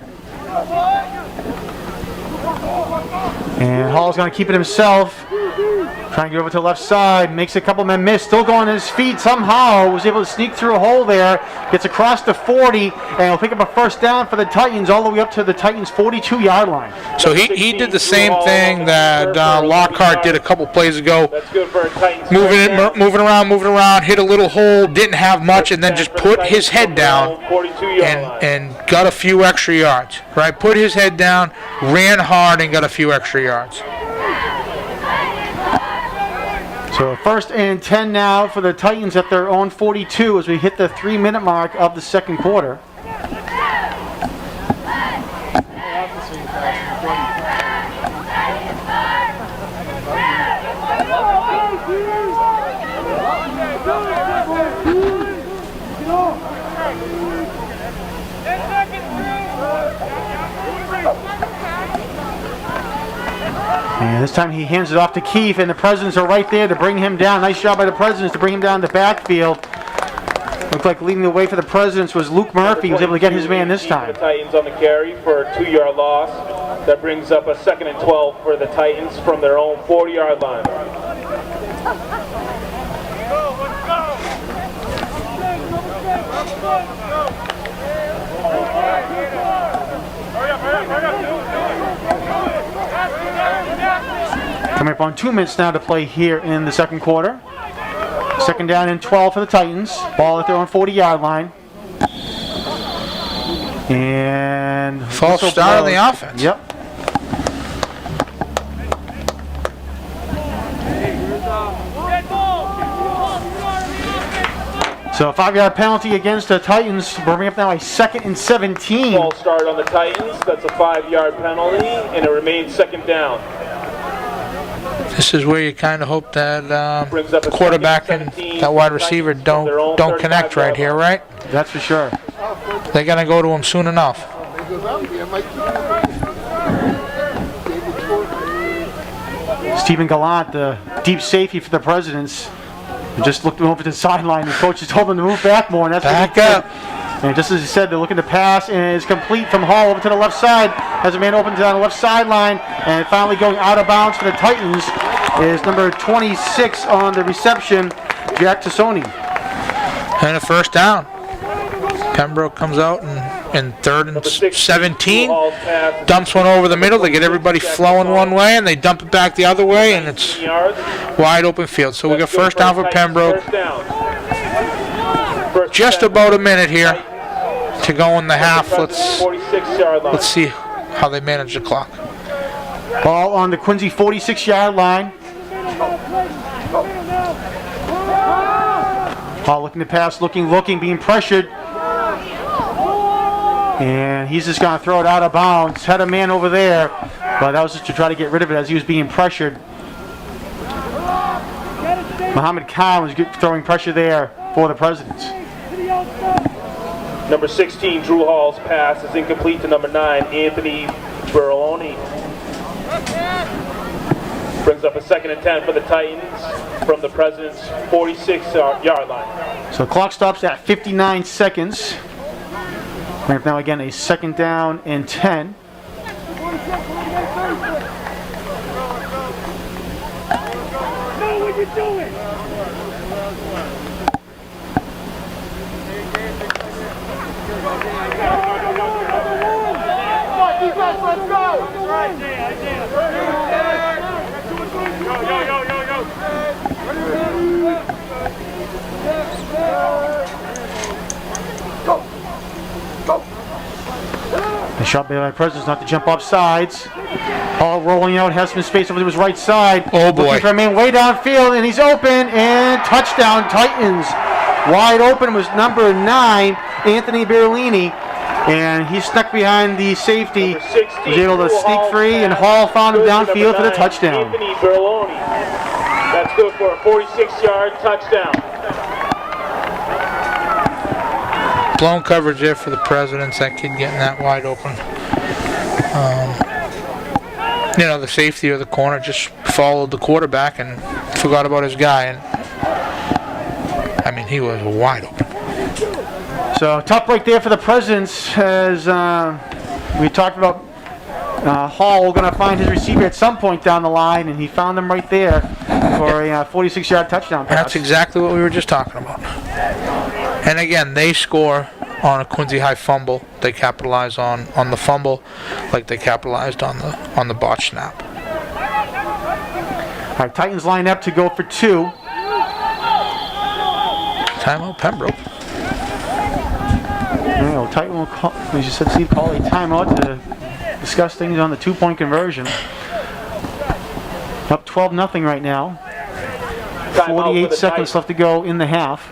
And Hall's going to keep it himself. Trying to get over to the left side. Makes a couple men miss. Still going on his feet somehow. Was able to sneak through a hole there. Gets across the 40. And will pick up a first down for the Titans all the way up to the Titans' 42-yard line. So he did the same thing that Lockhart did a couple plays ago. That's good for a Titans. Moving around, hit a little hole, didn't have much, and then just put his head down and got a few extra yards. Right? Put his head down, ran hard, and got a few extra yards. So first and 10 now for the Titans at their own 42 as we hit the 3-minute mark of the second quarter. And this time he hands it off to Keefe, and the Presidents are right there to bring him down. Nice job by the Presidents to bring him down the backfield. Looked like leading the way for the Presidents was Luke Murphy. He was able to get his man this time. The Titans on the carry for a 2-yard loss. That brings up a 2nd and 12 for the Titans from their own 40-yard line. Coming up on 2 minutes now to play here in the second quarter. Second down and 12 for the Titans. Ball at their own 40-yard line. And false start on the offense. Yep. So a 5-yard penalty against the Titans. We're bringing up now a 2nd and 17. False start on the Titans. That's a 5-yard penalty, and it remains 2nd down. This is where you kind of hope that the quarterback and that wide receiver don't connect right here, right? That's for sure. They're gonna go to him soon enough. Stephen Gallant, the deep safety for the Presidents, just looked over to the sideline. The coach just told him to move back more, and that's back what he did. up. And just as he said, they're looking to pass, and it's complete from Hall over to the left side. Has a man open down the left sideline, and finally going out of bounds for the Titans is number 26 on the reception, Jack Tassoni. And a first down. Pembroke comes out in 3rd and 17, dumps one over the middle. They get everybody flowing one way, and they dump it back the other way, and it's wide open field. So we got first down for Pembroke. Just about a minute here to go in the half. Let's see how they manage the clock. Ball on the Quincy 46-yard line. Hall looking to pass, looking, being pressured. And he's just going to throw it out of bounds. Had a man over there, but that was just to try to get rid of it as he was being pressured. Muhammad Khan was throwing pressure there for the Presidents. Number 16, Drew Hall's pass is incomplete to number 9, Anthony Baroloni. Brings up a 2nd and 10 for the Titans from the President's 46-yard line. So the clock stops at 59 seconds. We have now again a 2nd down and 10. Know what you're doing. Let's go! The shot by the Presidents not to jump off sides. Hall rolling out, has some space over to his right side. Oh boy. Looking for a man way downfield, and he's open, and touchdown Titans. Wide open was number 9, Anthony Berlini. and he snuck behind the safety, Number 16, was able to Drew sneak Hall free, and pass Hall found him goes to number downfield for the 9, touchdown. Anthony Berloni. That's good for a 46-yard touchdown. Blown coverage there for the Presidents. That kid getting that wide open. You know, the safety or the corner just followed the quarterback and forgot about his guy. And I mean, he was wide open. So tough break there for the Presidents, as we talked about. Hall going to find his receiver at some point down the line, and he found him right there for a 46-yard touchdown pass. That's exactly what we were just talking about. And again, they score on a Quincy High fumble. They capitalize on the fumble, like they capitalized on the botch snap. All right, Titans line up to go for 2. Timeout Pembroke. Well, Titan will call, as you said, Steve, call a timeout to discuss things on the 2-point conversion. Up 12-0 right now. Timeout for 48 the seconds Titans. left to go in the half.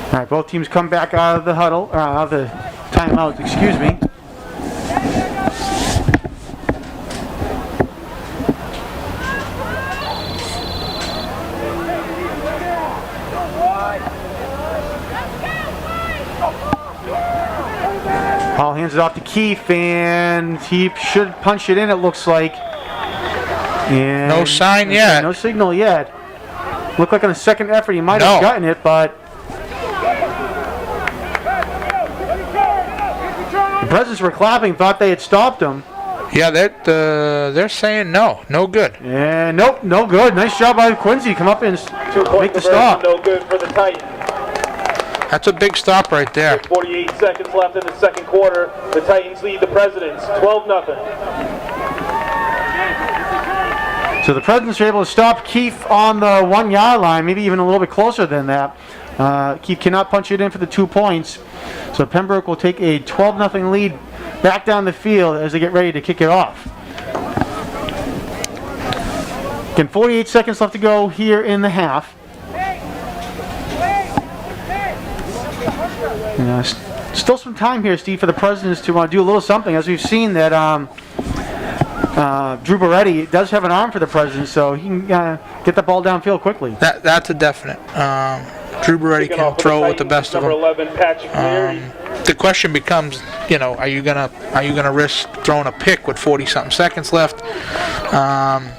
All right, both teams come back out of the huddle, out of the timeout, excuse me. Hall hands it off to Keefe, and he should punch it in, it looks like. And No sign yet. No signal yet. Looked like on a second effort he might have No. gotten it, but the Presidents were clapping, thought they had stopped him. Yeah, they're saying no good. And nope, no good. Nice job by Quincy. Come up and 2-point make the conversion, stop. no good for the Titans. That's a big stop right there. 48 seconds left in the second quarter. The Titans lead the Presidents 12-0. So the Presidents are able to stop Keefe on the 1-yard line, maybe even a little bit closer than that. Keefe cannot punch it in for the 2 points. So Pembroke will take a 12-0 lead back down the field as they get ready to kick it off. Again, 48 seconds left to go here in the half. Still some time here, Steve, for the Presidents to do a little something, as we've seen that Drew Beretti does have an arm for the Presidents, so he can get the ball downfield quickly. That's a definite. Drew Beretti Kicking can off for throw the with the best of Number them. 11, Patrick Leary. The question becomes, are you gonna risk throwing a pick with 40-something seconds left? Back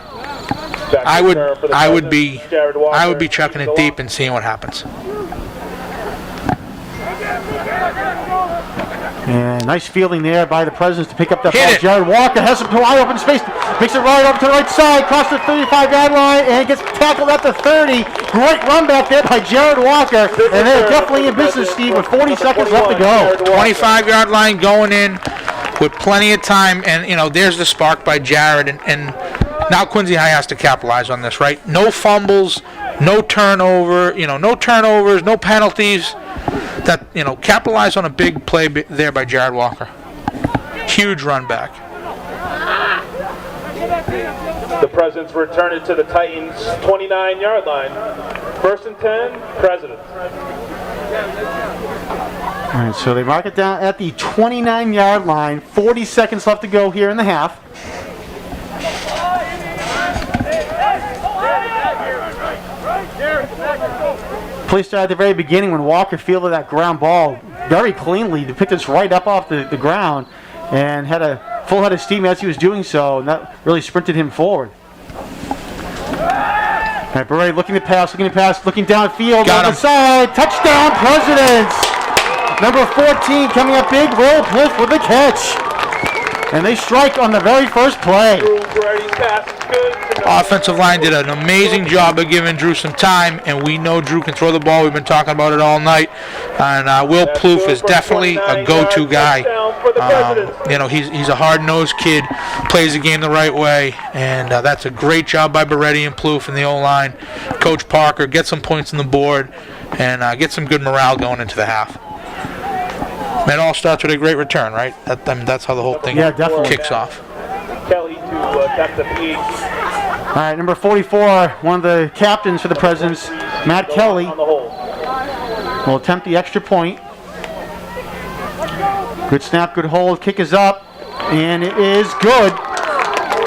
I to would return for the I would be Presidents, Jared Walker. I would be chucking it deep and seeing what happens. And nice fielding there by the Presidents to pick up that Hit ball. it. Jared Walker has some wide open space, makes it right over to the right side, across the 35-yard line, and gets tackled at the 30. Great run back there by Jared Walker, and they're definitely in business, Steve, with 40 seconds left to go. 25-yard line going in with plenty of time, and there's the spark by Jared, and now Quincy High has to capitalize on this, right? No fumbles, no turnover, no turnovers, no penalties. That capitalize on a big play there by Jared Walker. Huge run back. The Presidents return it to the Titans 29-yard line. 1st and 10, Presidents. All right, so they mark it down at the 29-yard line. 40 seconds left to go here in the half. Play started at the very beginning when Walker fielded that ground ball very cleanly. He picked this right up off the ground and had a full head of steam as he was doing so, and that really sprinted him forward. All right, Beretti looking to pass, looking downfield, Got on him. the side, touchdown, Presidents! Number 14 coming up big, Will Plouffe with the catch. And they strike on the very first play. Drew Brady's pass is good. Offensive line did an amazing job of giving Drew some time, and we know Drew can throw the ball. We've been talking about it all night. And Will Plouffe is definitely a go-to guy. He's a hard-nosed kid, plays the game the right way, and that's a great job by Beretti and Plouffe in the O-line. Coach Parker, get some points on the board, and get some good morale going into the half. It all starts with a great return, right? That's how the whole thing kicks off. Kelly to tap the PAT. All right, number 44, one of the captains for the Presidents, Matt Kelly, On the hold. will attempt the extra point. Good snap, good hold, kick is up, and it is good.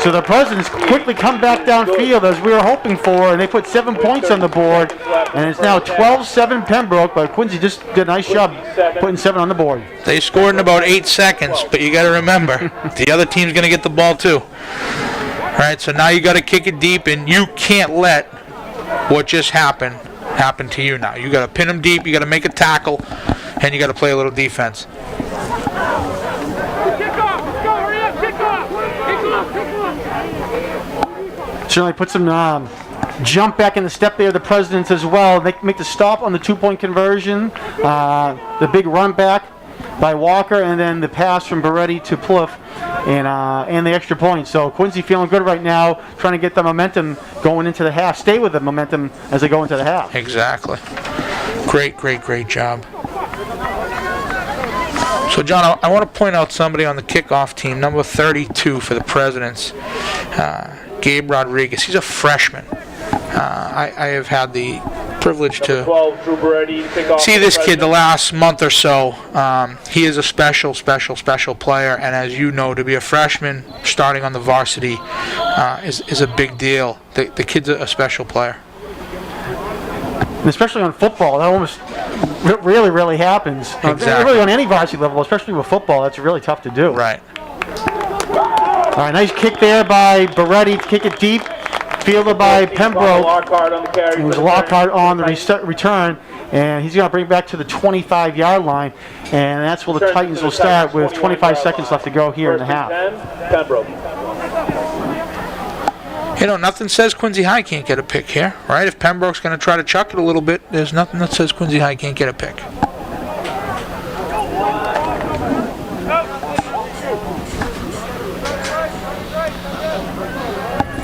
So the Presidents quickly come back downfield as we were hoping for, and they put 7 points on the board, and it's now 12-7 Pembroke, but Quincy just did a nice job putting 7 on the board. They scored in about 8 seconds, but you got to remember, the other team's going to get the ball too. All right, so now you got to kick it deep, and you can't let what just happened happen to you now. You got to pin them deep, you got to make a tackle, and you got to play a little defense. Kick off. Let's go. Hurry up. Kick off. Kick off. Kick off. Certainly put some jump back in the step there, the Presidents as well. They make the stop on the 2-point conversion, the big run back by Walker, and then the pass from Beretti to Plouffe, and the extra point. So Quincy feeling good right now, trying to get the momentum going into the half. Stay with the momentum as they go into the half. Exactly. Great job. So, John, I want to point out somebody on the kickoff team, number 32 for the Presidents, Gabe Rodriguez. He's a freshman. I have had the privilege to 12, Drew Brady, kickoff see for this the kid the Presidents. last month or so. He is a special player, and as you know, to be a freshman starting on the varsity is a big deal. The kid's a special player. And especially on football, that almost really happens. Exactly. Really on any varsity level, especially with football, that's really tough to do. Right. All right, nice kick there by Beretti to kick it deep. Fielded by Pembroke. Lockhart on the carry. It was Lockhart on the return, and he's going to bring back to the 25-yard line, and that's where the Titans will start with 25 seconds left to go here in the half. 10, Pembroke. You know, nothing says Quincy High can't get a pick here, right? If Pembroke's going to try to chuck it a little bit, there's nothing that says Quincy High can't get a pick.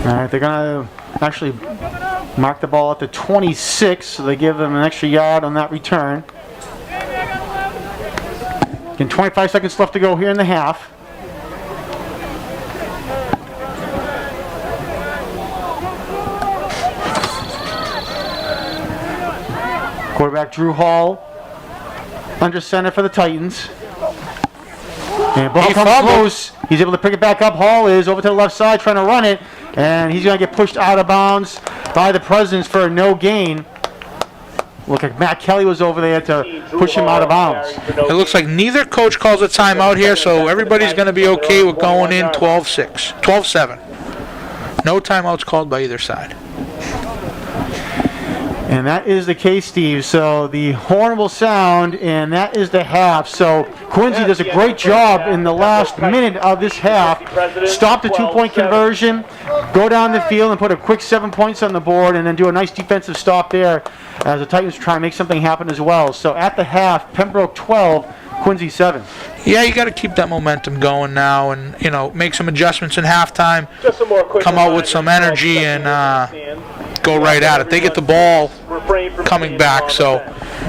All right, they're going to actually mark the ball at the 26, so they give them an extra yard on that return. Again, 25 seconds left to go here in the half. Quarterback Drew Hall under center for the Titans. And ball comes loose. He's able to pick it back up. Hall is over to the left side trying to run it. And he's going to get pushed out of bounds by the Presidents for a no gain. Look like Matt Kelly was over there to push him out of bounds. It looks like neither coach calls a timeout here, so everybody's going to be okay with going in 12-6, 12-7. No timeouts called by either side. And that is the case, Steve. So the horn will sound, and that is the half. So Quincy does a great job in the last minute of this half. Stop the 2-point conversion, go down the field and put a quick 7 points on the board, and then do a nice defensive stop there as the Titans try and make something happen as well. So at the half, Pembroke 12, Quincy 7. Yeah, you got to keep that momentum going now, and make some adjustments in halftime. Just some more quick Come out with some energy and go right at it. They get the ball coming back, so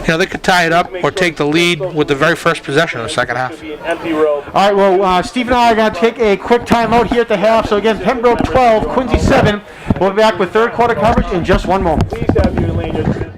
they could tie it up or take the lead with the very first possession of the second half. All right, well, Steve and I are going to take a quick timeout here at the half. So again, Pembroke 12, Quincy 7. We'll be back with third quarter coverage in just one moment. Please have your lane.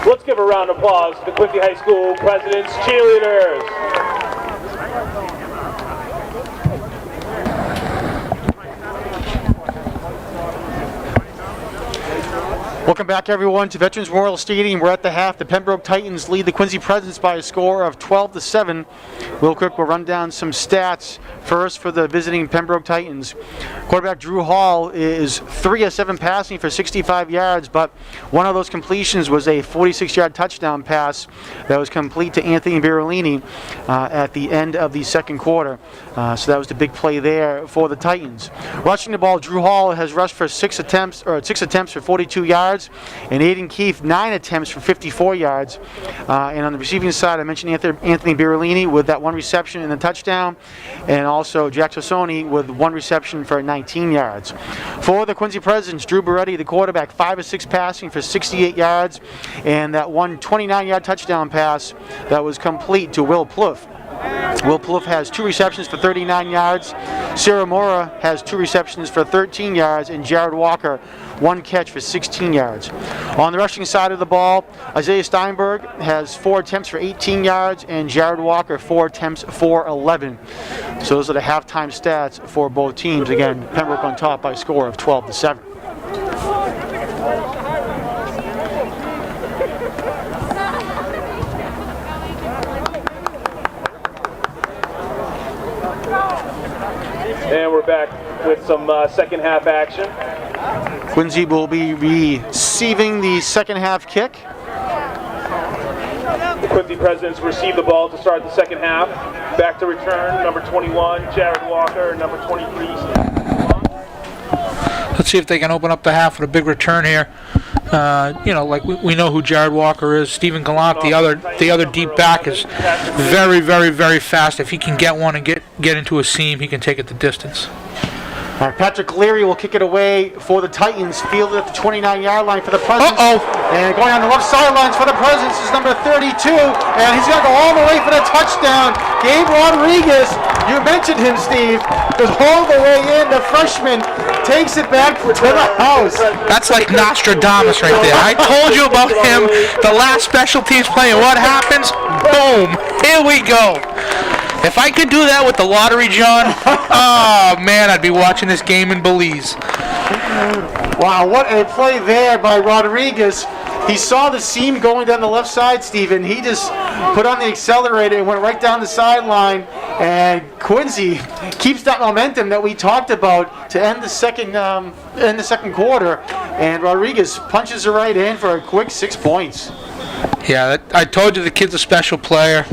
Let's give a round of applause to the Quincy High School President's cheerleaders. Welcome back, everyone, to Veterans Memorial Stadium. We're at the half. The Pembroke Titans lead the Quincy Presidents by a score of 12-7. Real quick, we'll run down some stats first for the visiting Pembroke Titans. Quarterback Drew Hall is 3 of 7 passing for 65 yards, but one of those completions was a 46-yard touchdown pass that was complete to Anthony Berolini at the end of the second quarter. So that was the big play there for the Titans. Rushing the ball, Drew Hall has rushed for 6 attempts for 42 yards, and Aiden Keefe 9 attempts for 54 yards. And on the receiving side, I mentioned Anthony Berolini with that one reception and a touchdown, and also Jack Sassoni with one reception for 19 yards. For the Quincy Presidents, Drew Beretti, the quarterback, 5 of 6 passing for 68 yards, and that one 29-yard touchdown pass that was complete to Will Plouffe. Will Plouffe has 2 receptions for 39 yards. Sarah Mora has 2 receptions for 13 yards, and Jared Walker 1 catch for 16 yards. On the rushing side of the ball, Isaiah Steinberg has 4 attempts for 18 yards, and Jared Walker 4 attempts for 11. So those are the halftime stats for both teams. Again, Pembroke on top by a score of 12-7. And we're back with some second half action. Quincy will be receiving the second half kick. The Quincy Presidents receive the ball to start the second half. Back to return, number 21, Jared Walker, number 23. Let's see if they can open up the half with a big return here. Like we know who Jared Walker is. Stephen Gallant, the other deep back, is very, very, very fast. If he can get one and get into a seam, he can take it the distance. All right, Patrick Leary will kick it away for the Titans, fielded at the 29-yard line for the Presidents. And going on the left sidelines for the Presidents is number 32, and he's going to go all the way for the touchdown. Gabe Rodriguez, you mentioned him, Steve, goes all the way in. The freshman takes it back to the house. That's like Nostradamus right there. I told you about him. The last special teams play, and what happens? Boom! Here we go. If I could do that with the lottery, John, oh man, I'd be watching this game in Belize. Wow, what a play there by Rodriguez. He saw the seam going down the left side, Steven. He just put on the accelerator and went right down the sideline. And Quincy keeps that momentum that we talked about to end the second quarter. And Rodriguez punches it right in for a quick 6 points. Yeah, I told you the kid's a special player.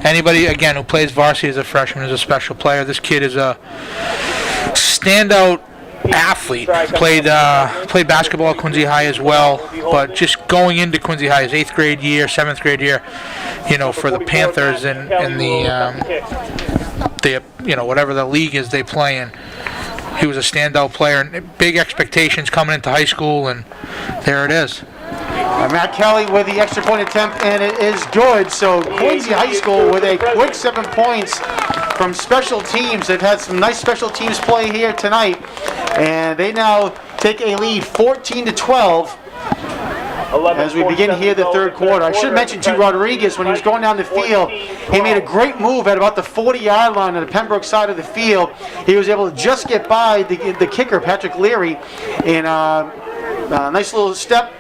Anybody, again, who plays varsity as a freshman is a special player. This kid is a standout athlete. Played basketball at Quincy High as well, but just going into Quincy High, his 8th grade year, 7th grade year, for the Panthers and the whatever the league is they play in, he was a standout player. And big expectations coming into high school, and there it is. Matt Kelly with the extra point attempt, and it is good. So Quincy High School with a quick 7 points from special teams. They've had some nice special teams play here tonight, and they now take a lead 14-12 as we begin here the third quarter. I should mention too, Rodriguez, when he was going down the field, he made a great move at about the 40-yard line on the Pembroke side of the field. He was able to just get by the kicker, Patrick Leary, in a nice little step.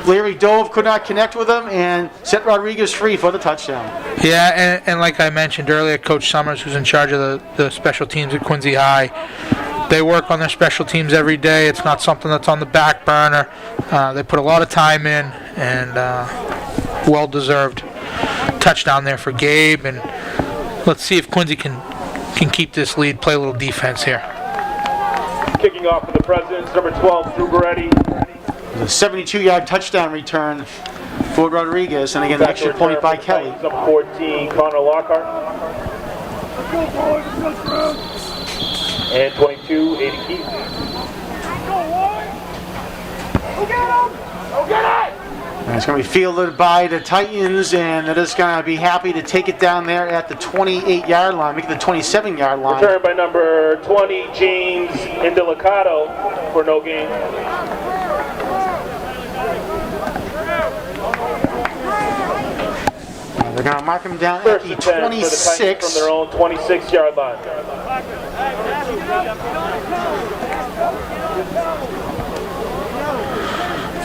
Leary dove, could not connect with him, and set Rodriguez free for the touchdown. Yeah, and like I mentioned earlier, Coach Summers, who's in charge of the special teams at Quincy High, they work on their special teams every day. It's not something that's on the back burner. They put a lot of time in, and well-deserved touchdown there for Gabe. And let's see if Quincy can keep this lead, play a little defense here. Kicking off for the Presidents, number 12, Drew Beretti. A 72-yard touchdown return for Rodriguez, and again, the extra point by Kelly. Number 14, Connor Lockhart. And 22, Aiden Keith. And it's going to be fielded by the Titans, and they're just going to be happy to take it down there at the 28-yard line, make it the 27-yard line. Returned by number 20, James Indelicato, for no gain. They're going to mark him down First at the and 10 for the Titans 26. from their own 26-yard line.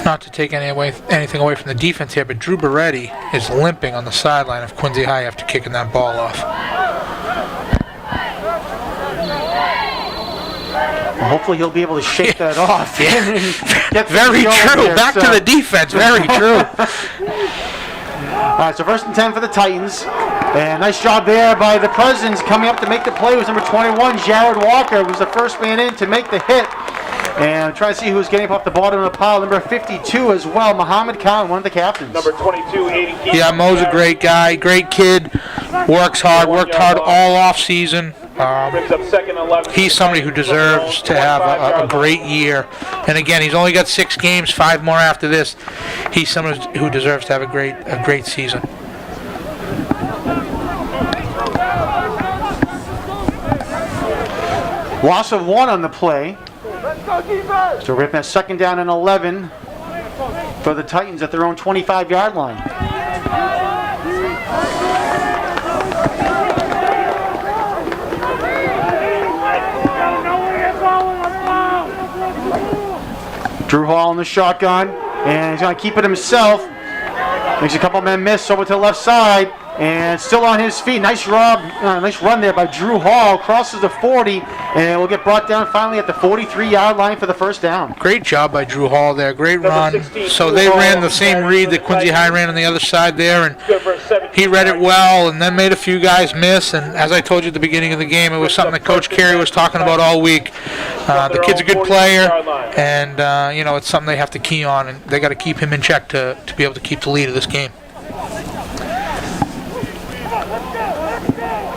Not to take anything away from the defense here, but Drew Beretti is limping on the sideline of Quincy High after kicking that ball off. Well, hopefully he'll be able to shake that off. Get Very true. there, Back to the defense. Very true. All right, so first and 10 for the Titans. And nice job there by the Presidents coming up to make the play. Was number 21, Jared Walker, was the first man in to make the hit. And try to see who's getting up off the bottom of the pile. Number 52 as well, Muhammad Khan, one of the captains. Number 22, Aiden Keith. Yeah, Mo's a great guy, great kid. Worked hard all off season. Brings up second and 11. He's somebody who deserves to have a great year. And again, he's only got 6 games, 5 more after this. He's someone who deserves to have a great season. Loss of 1 on the play. So we're at second down and 11 for the Titans at their own 25-yard line. Drew Hall in the shotgun, and he's going to keep it himself. Makes a couple men miss over to the left side, and still on his feet. Nice run there by Drew Hall. Crosses the 40, and will get brought down finally at the 43-yard line for the first down. Great job by Drew Hall there. Great run. So they ran the same read that Quincy High ran on the other side there, and he read it well, and then made a few guys miss. And as I told you at the beginning of the game, it was something that Coach Carey was talking about all week. The kid's a good player, and it's something they have to key on, and they got to keep him in check to be able to keep the lead of this game.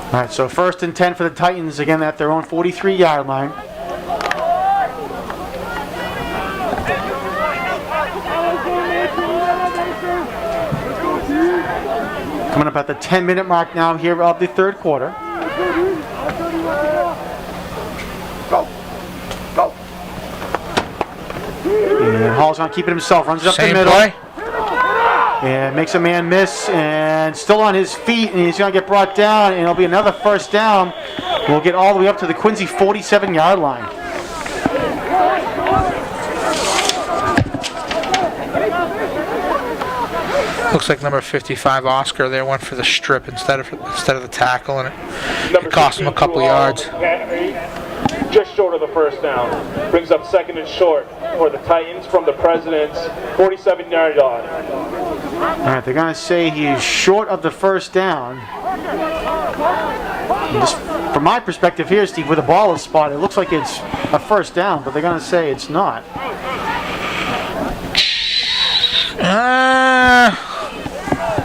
All right, so first and 10 for the Titans, again at their own 43-yard line. Coming up at the 10-minute mark now here of the third quarter. And Hall's going to keep it himself, runs it up the middle. Play. And makes a man miss, and still on his feet, and he's going to get brought down, and it'll be another first down. We'll get all the way up to the Quincy 47-yard line. Looks like number 55 Oscar there went for the strip instead of the tackle, and it cost him a couple yards. Just short of the first down. Brings up second and short for the Titans from the President's 47-yard line. All right, they're going to say he's short of the first down. Just from my perspective here, Steve, where the ball is spotted, it looks like it's a first down, but they're going to say it's not.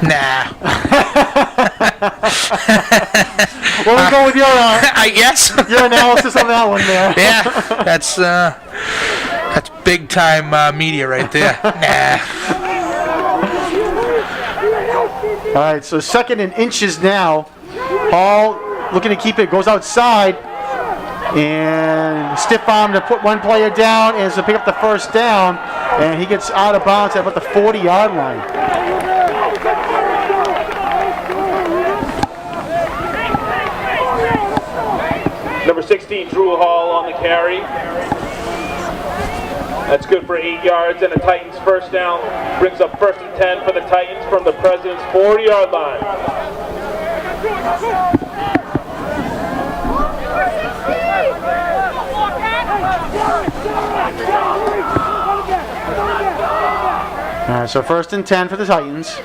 Nah. Well, we'll go with your I guess. your analysis on that one there. Yeah, that's big time media right there. Nah. All right, so second and inches now. Hall looking to keep it, goes outside, and stiff arm to put one player down and to pick up the first down, and he gets out of bounds at about the 40-yard line. Number 16, Drew Hall on the carry. That's good for 8 yards, and the Titans first down. Brings up first and 10 for the Titans from the President's 40-yard line. All right, so first and 10 for the Titans.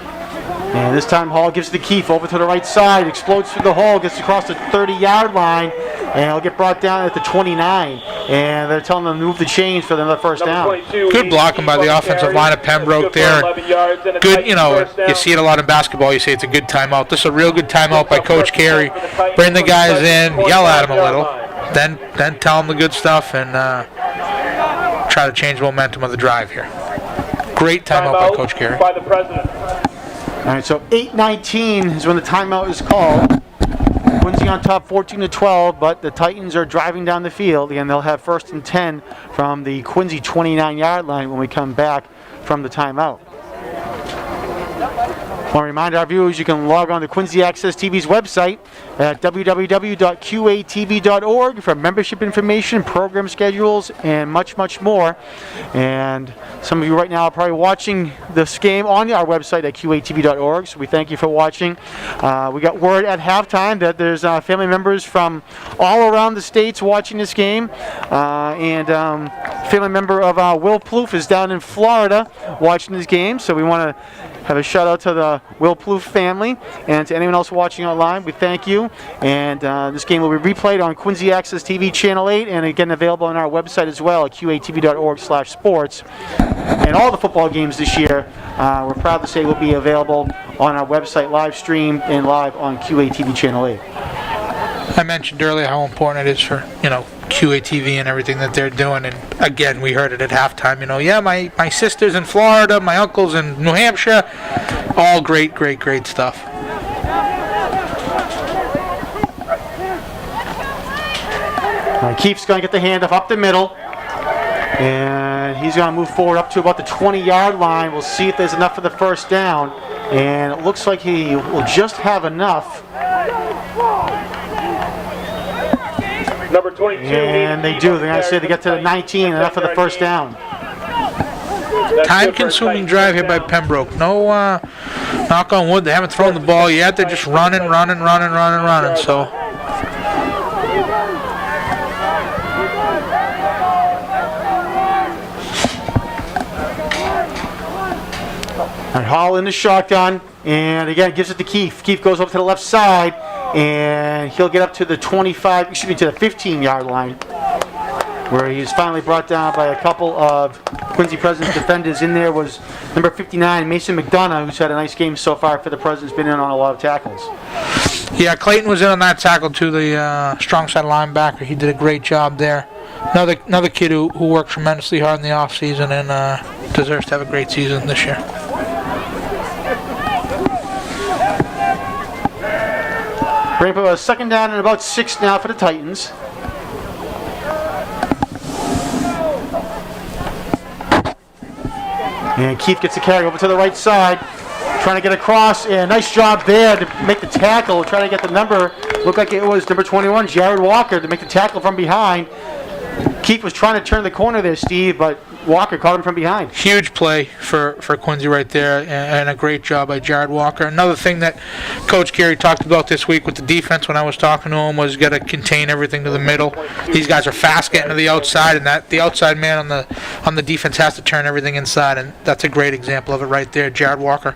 And this time Hall gives the Keefe over to the right side, explodes through the hole, gets across the 30-yard line, and he'll get brought down at the 29. and they're telling them to move the chains for another first Number down. 22, Good blocking by the offensive line of Pembroke there. 11 yards and a Good, Titans you know, first down. you see it a lot in basketball. You say it's a good timeout. This is a real good timeout by Coach Carey. Bring the guys in, yell at them a little, then tell them the good stuff, and try to change the momentum of the drive here. Great timeout by Coach Carey. By the president. All right, so 8:19 is when the timeout is called. Quincy on top 14-12, but the Titans are driving down the field, and they'll have 1st and 10 from the Quincy 29-yard line when we come back from the timeout. I want to remind our viewers you can log on to Quincy Access TV's website at www.qatv.org for membership information, program schedules, and much, much more. And some of you right now are probably watching this game on our website at qatv.org, so we thank you for watching. We got word at halftime that there's family members from all around the states watching this game, and family member of Will Plouffe is down in Florida watching this game, so we want to have a shout out to the Will Plouffe family and to anyone else watching online. We thank you. And this game will be replayed on Quincy Access TV Channel 8 and again available on our website as well at qatv.org/sports. And all the football games this year, we're proud to say, will be available on our website live streamed and live on QATV Channel 8. I mentioned earlier how important it is for, QATV and everything that they're doing, and again, we heard it at halftime, my sister's in Florida, my uncle's in New Hampshire, all great stuff. Keith's going to get the handoff up the middle, and he's going to move forward up to about the 20-yard line. We'll see if there's enough for the first down, and it looks like he will just have enough. Number 22. And they do. They're going to say they get to the 19, enough for the first down. Time-consuming drive here by Pembroke. No, knock on wood, they haven't thrown the ball yet. They're just running. So, and Hall in the shotgun, and again gives it to Keith. Keith goes up to the left side, and he'll get up to the to the 15-yard line, where he's finally brought down by a couple of Quincy President's defenders. In there was number 59, Mason McDonough, who's had a nice game so far for the Presidents, been in on a lot of tackles. yeah, Clayton was in on that tackle too, the strong side linebacker. He did a great job there. Another kid who worked tremendously hard in the offseason and deserves to have a great season this year. Bring up a 2nd down and about 6 now for the Titans. And Keith gets the carry over to the right side, trying to get across, and nice job there to make the tackle, trying to get the number, looked like it was number 21, Jared Walker, to make the tackle from behind. Keith was trying to turn the corner there, Steve, but Walker caught him from behind. Huge play for Quincy right there, and a great job by Jared Walker. Another thing that Coach Carey talked about this week with the defense when I was talking to him was got to contain everything to the middle. These guys are fast getting to the outside, and that the outside man on the defense has to turn everything inside, and that's a great example of it right there. Jared Walker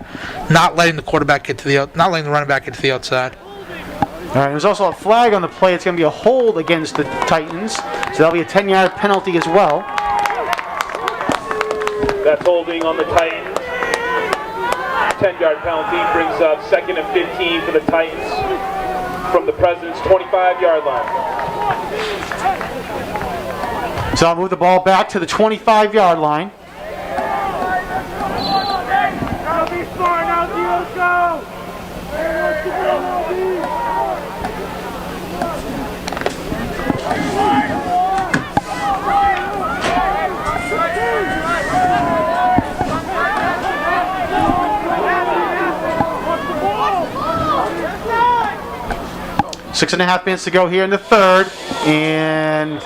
not letting the running back get to the outside. All right, there's also a flag on the play. It's going to be a hold against the Titans, so that'll be a 10-yard penalty as well. That's holding on the Titans. 10-yard penalty brings up 2nd and 15 for the Titans from the President's 25-yard line. So I'll move the ball back to the 25-yard line. Now be smart, now Diego! Six and a half minutes to go here in the third, and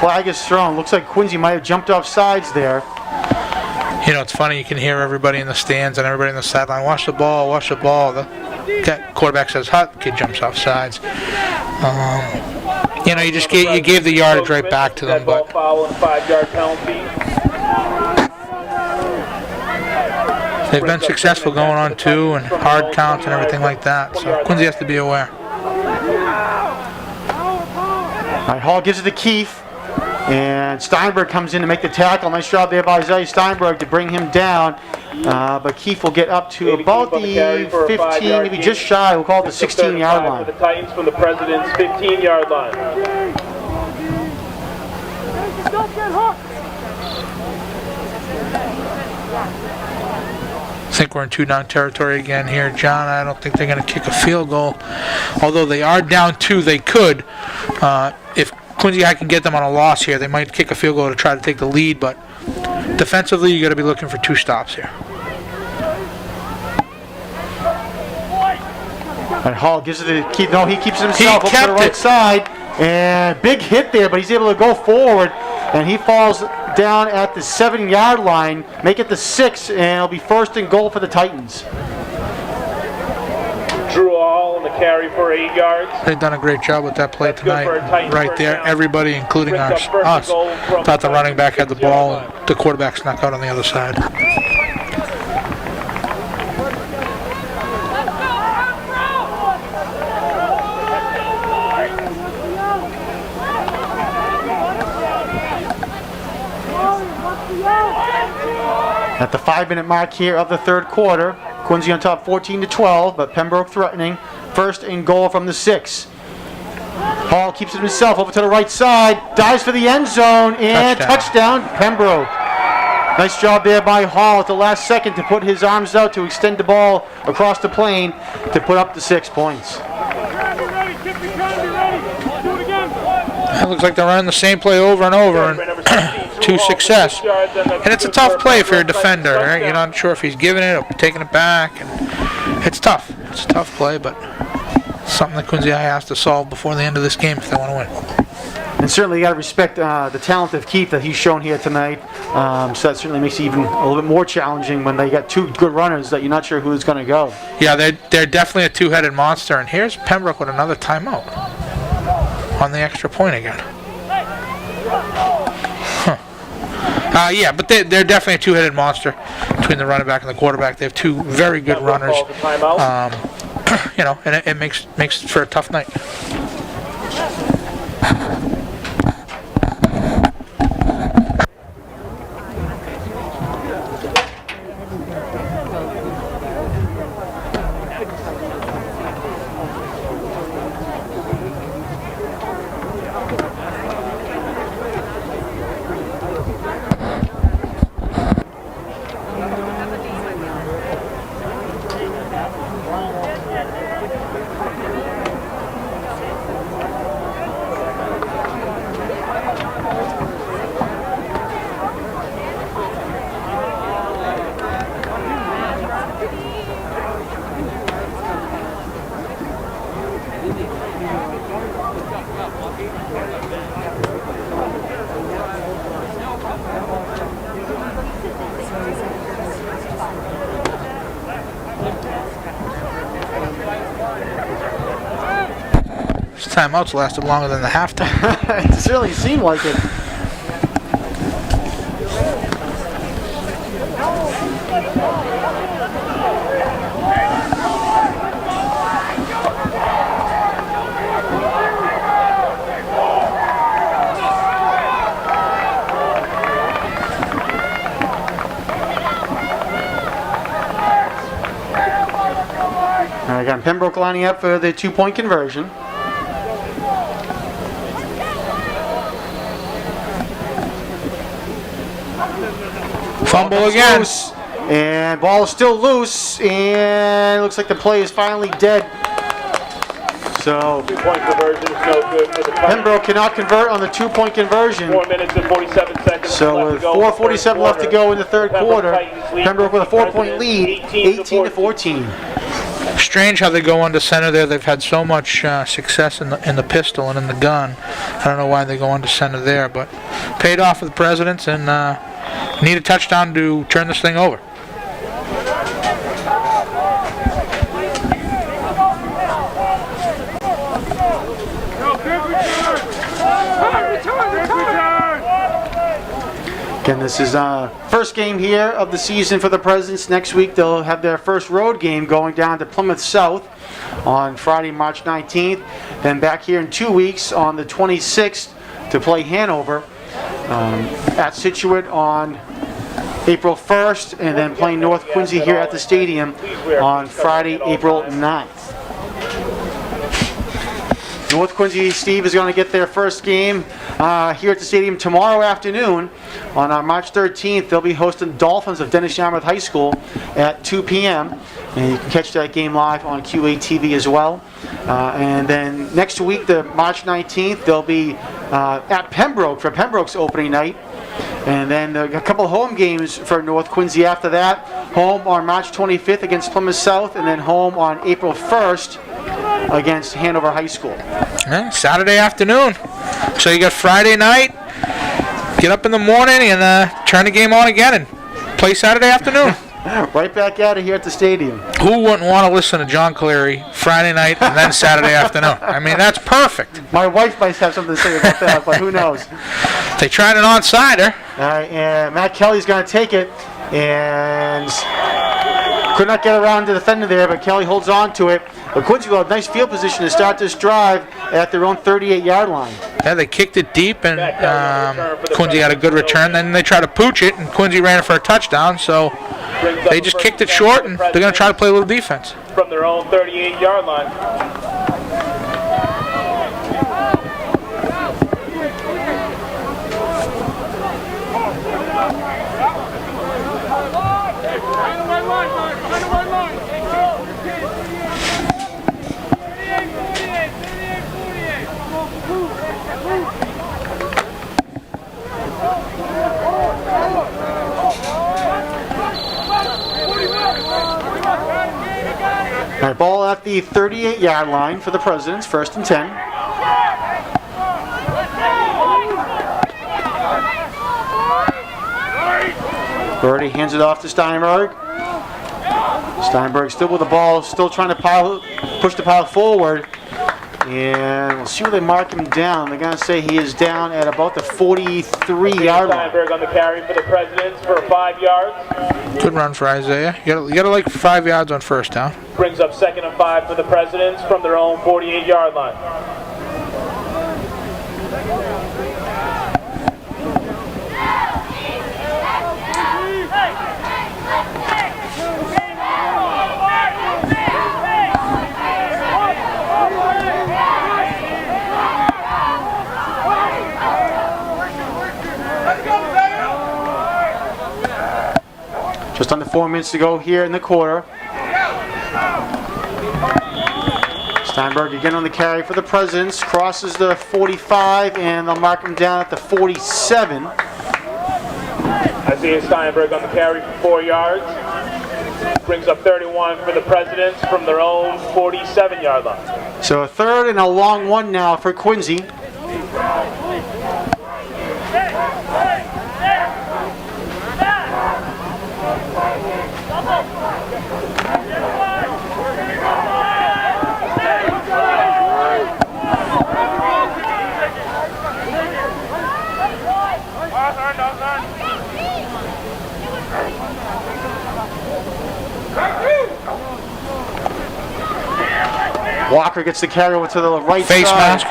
flag is thrown. Looks like Quincy might have jumped off sides there. It's funny, you can hear everybody in the stands and everybody in the sideline, watch the ball. The quarterback says hut, the kid jumps off sides. You gave the yardage right back to them, but foul and 5-yard penalty. they've been successful going on 2 and hard counts and everything like that, so Quincy has to be aware. All right, Hall gives it to Keefe. And Steinberg comes in to make the tackle. Nice job there by Isaiah Steinberg to bring him down. But Keefe will get up to about the 15, maybe just shy. We'll call it the 16-yard line. For the Titans from the President's 15-yard line. Don't get hooked. I think we're in 2-down territory again here, John. I don't think they're going to kick a field goal. Although they are down 2, they could. If Quincy High can get them on a loss here, they might kick a field goal to try to take the lead, but defensively, you got to be looking for 2 stops here. And Hall gives it to Keith. No, he keeps it himself He up to the kept right it. side. And big hit there, but he's able to go forward. And he falls down at the 7-yard line, make it the 6, and it'll be 1st and goal for the Titans. Drew Hall on the carry for 8 yards. They've done a great job with that play That's good tonight. for a Titan Right first there, down. everybody, including Brings us. up 1st and goal from Thought the running back had the 6-yard ball, line. and the quarterback snuck out on the other side. At the 5-minute mark here of the 3rd quarter, Quincy on top 14-12, but Pembroke threatening. 1st and goal from the 6. Hall keeps it himself over to the right side, dives for the end zone, and touchdown Pembroke. Nice job there by Hall at the last second to put his arms out to extend the ball across the plane to put up the 6 points. It looks like they're running the same play over and over and to success. And it's a tough play for your defender, right? You're not sure if he's giving it or taking it back. And it's tough. It's a tough play, but something that Quincy High has to solve before the end of this game if they want to win. And certainly you got to respect the talent of Keith that he's shown here tonight. So that certainly makes it even a little bit more challenging when they got 2 good runners that you're not sure who's going to go. Yeah, they're definitely a 2-headed monster. And here's Pembroke with another timeout on the extra point again. Yeah, but they're definitely a 2-headed monster between the running back and the quarterback. They have 2 very good runners. And it makes for a tough night. This timeout's lasted longer than the halftime. It certainly seemed like it. All right, again, Pembroke lining up for the 2-point conversion. Fumble again. Loose, and ball is still loose, and it looks like the play is finally dead. So 2-point conversion is no good for the Titans. Pembroke cannot convert on the 2-point conversion. 4 minutes and 47 seconds So left with to go. 4:47 left to go in the 3rd quarter, Pembroke with a 4-point lead, 18-14. Strange how they go under center there. They've had so much success in the pistol and in the gun. I don't know why they go under center there, but paid off for the Presidents and need a touchdown to turn this thing over. Again, this is first game here of the season for the Presidents. Next week they'll have their first road game going down to Plymouth South on Friday, March 19th. Then back here in 2 weeks on the 26th to play Hanover at Situate on April 1st, and then playing North Quincy here at the stadium on Friday, April 9th. North Quincy, Steve, is going to get their first game here at the stadium tomorrow afternoon. On March 13th, they'll be hosting Dolphins of Dennis Yarmouth High School at 2 p.m. And you can catch that game live on QA-TV as well. And then next week, the March 19th, they'll be at Pembroke for Pembroke's opening night. And then a couple home games for North Quincy after that. Home on March 25th against Plymouth South, and then home on April 1st against Hanover High School. Yeah, Saturday afternoon. So you got Friday night, get up in the morning and turn the game on again and play Saturday afternoon. Right back at it here at the stadium. Who wouldn't want to listen to John Cleary Friday night and then Saturday afternoon? I mean, that's perfect. My wife might have something to say about that, but who knows? They tried an onside-er. All right, and Matt Kelly's going to take it, and could not get around to the defender there, but Kelly holds on to it. But Quincy will have nice field position to start this drive at their own 38-yard line. Yeah, they kicked it deep, and Quincy had a good return. Then they tried to pooch it, and Quincy ran it for a touchdown. So they just kicked it short, and they're going to try to play a little defense. From their own 38-yard line. All right, ball at the 38-yard line for the Presidents, 1st and 10. Birdie hands it off to Steinberg. Steinberg still with the ball, still trying to push the pile forward. And we'll see where they mark him down. They're going to say he is down at about the 43-yard line. Steinberg on the carry for the Presidents for 5 yards. Good run for Isaiah. You got to like 5 yards on first down. Brings up 2nd and 5 for the Presidents from their own 48-yard line. Just under 4 minutes to go here in the quarter. Steinberg again on the carry for the Presidents. Crosses the 45, and they'll mark him down at the 47. Isaiah Steinberg on the carry for 4 yards. Brings up 31 for the Presidents from their own 47-yard line. So a third and a long one now for Quincy. Walker gets the carry over to the right Face side. mask.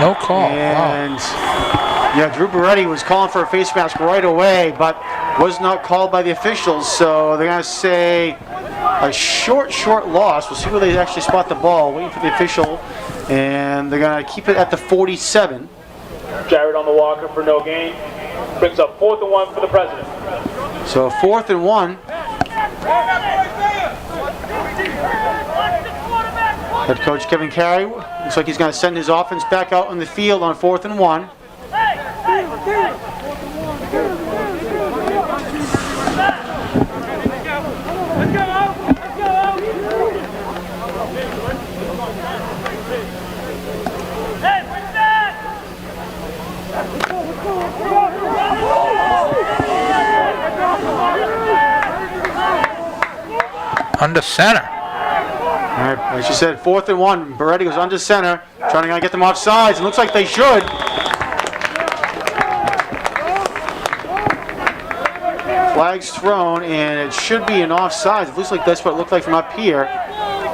No call. And Wow. yeah, Drew Beretti was calling for a face mask right away, but was not called by the officials. So they're going to say a short loss. We'll see where they actually spot the ball. Waiting for the official, and they're going to keep it at the 47. Jarrett on the Walker for no gain. Brings up 4th and 1 for the President. So 4th and 1. Head coach Kevin Carey looks like he's going to send his offense back out on the field on 4th and 1. Under center. All right, as you said, 4th and 1. Beretti goes under center, trying to get them off sides, and looks like they should. Flag's thrown, and it should be an offside. It looks like that's what it looked like from up here.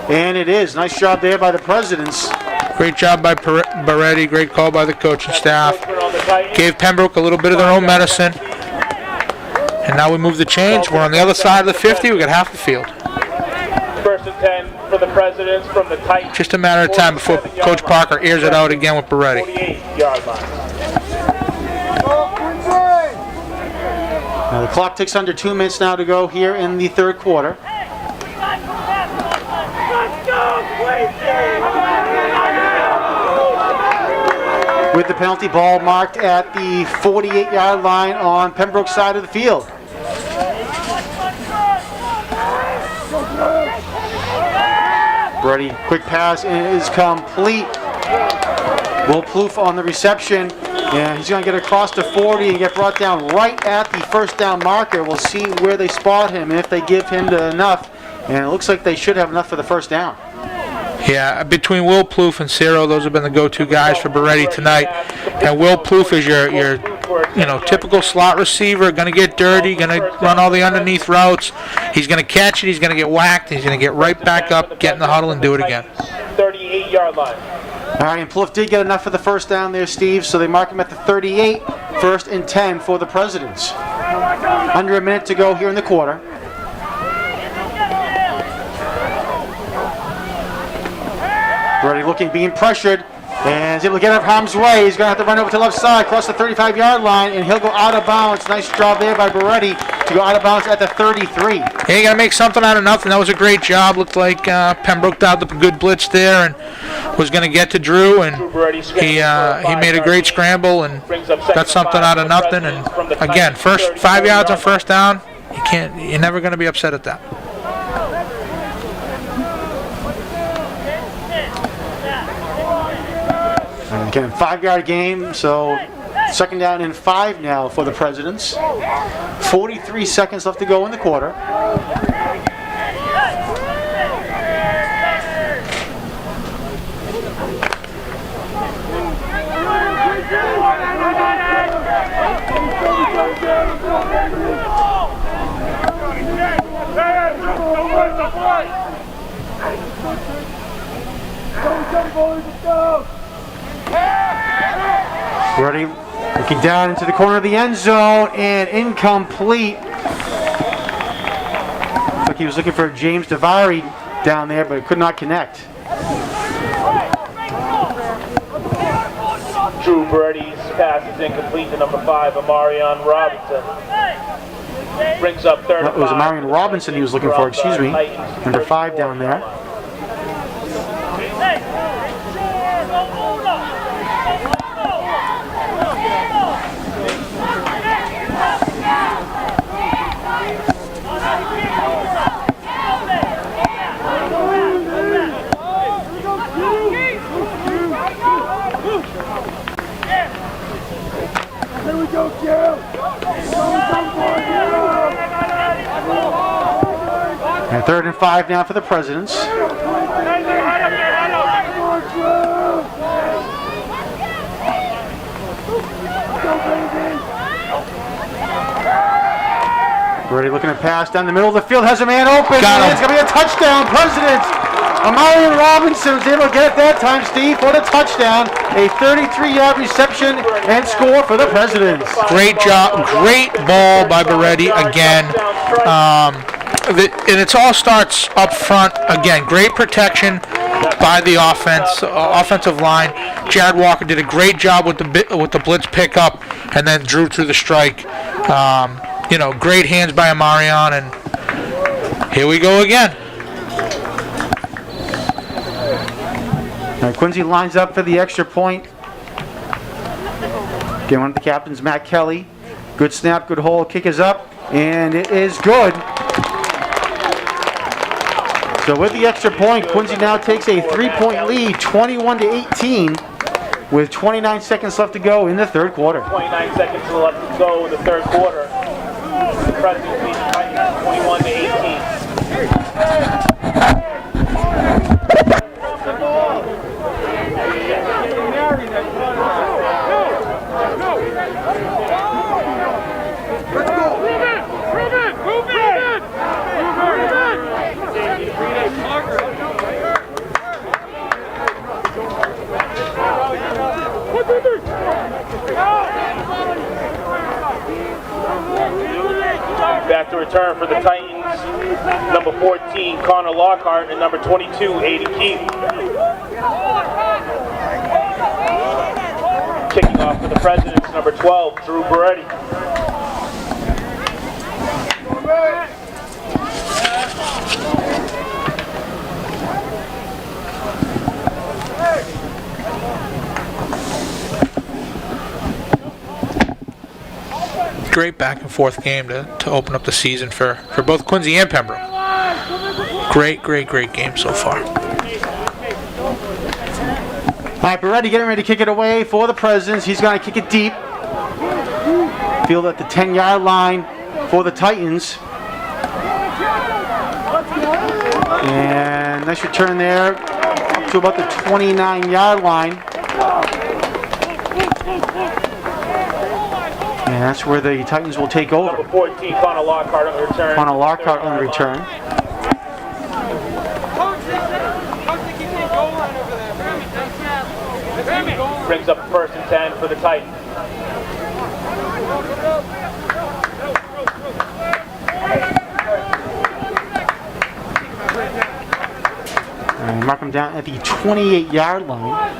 And it is. Nice job there by the Presidents. Great job by Beretti. Great call by the coaching staff. Gave Pembroke a little bit of their own medicine. And now we move the chains. We're on the other side of the 50. We got half the field. 1st and 10 for the Presidents from the Titans. Just a matter of time before Coach Parker airs it out again with Beretti. 48-yard line. Now the clock ticks under 2 minutes now to go here in the third quarter. With the penalty ball marked at the 48-yard line on Pembroke's side of the field. Brady, quick pass is complete. Will Plouffe on the reception. And he's going to get across to 40 and get brought down right at the first down marker. We'll see where they spot him and if they give him enough. And it looks like they should have enough for the first down. Yeah, between Will Plouffe and Ciro, those have been the go-to guys for Beretti tonight. And Will Plouffe is your typical slot receiver, going to get dirty, going to run all the underneath routes. He's going to catch it, he's going to get whacked, he's going to get right back up, get in the huddle, and do it again. 38-yard line. All right, and Plouffe did get enough for the first down there, Steve, so they mark him at the 38, 1st and 10 for the Presidents. Under a minute to go here in the quarter. Brady looking, being pressured, and is able to get out of harm's way. He's going to have to run over to the left side, cross the 35-yard line, and he'll go out of bounds. Nice job there by Beretti to go out of bounds at the 33. Yeah, you got to make something out of nothing. That was a great job. Looked like Pembroke dialed up a good blitz there and was going to get to Drew, and he made a great scramble and got something out of nothing. And again, first 5 yards on first down, you're never going to be upset at that. And again, 5-yard game, so 2nd down and 5 now for the Presidents. 43 seconds left to go in the quarter. Ready, looking down into the corner of the end zone, and incomplete. Looks like he was looking for James Davari down there, but could not connect. Drew Beretti's pass is incomplete to number 5, Amarion Robinson. Brings up 3rd. It was Amarion Robinson he was looking for, excuse me. Number 5 down there. And 3rd and 5 now for the Presidents. Brady looking to pass down the middle of the field, has a man open, and it's going to be a touchdown, Presidents. Amarion Robinson was able to get it that time, Steve, for the touchdown. A 33-yard reception and score for the Presidents. Great job, great ball by Beretti again. And it all starts up front. Again, great protection by the offensive line. Jared Walker did a great job with the blitz pickup, and then drew through the strike. Great hands by Amarion, and here we go again. All right, Quincy lines up for the extra point. Again, one of the captains, Matt Kelly. Good snap, good hole, kick is up, and it is good. So with the extra point, Quincy now takes a 3-point lead, 21-18, with 29 seconds left to go in the third quarter. 29 seconds left to go in the third quarter. Presidents lead Titans 21-18. return for the Titans, number 14, Connor Lockhart, and number 22, Aiden Keith. Kicking off for the Presidents, number 12, Drew Beretti. Great back and forth game to open up the season for both Quincy and Pembroke. Great game so far. All right, Beretti getting ready to kick it away for the Presidents. He's going to kick it deep. Field at the 10-yard line for the Titans. And nice return there up to about the 29-yard line. And that's where the Titans will take over. Number 14, Connor Lockhart on the return. Connor Lockhart on the return. Brings up first and 10 for the Titans. And mark him down at the 28-yard line.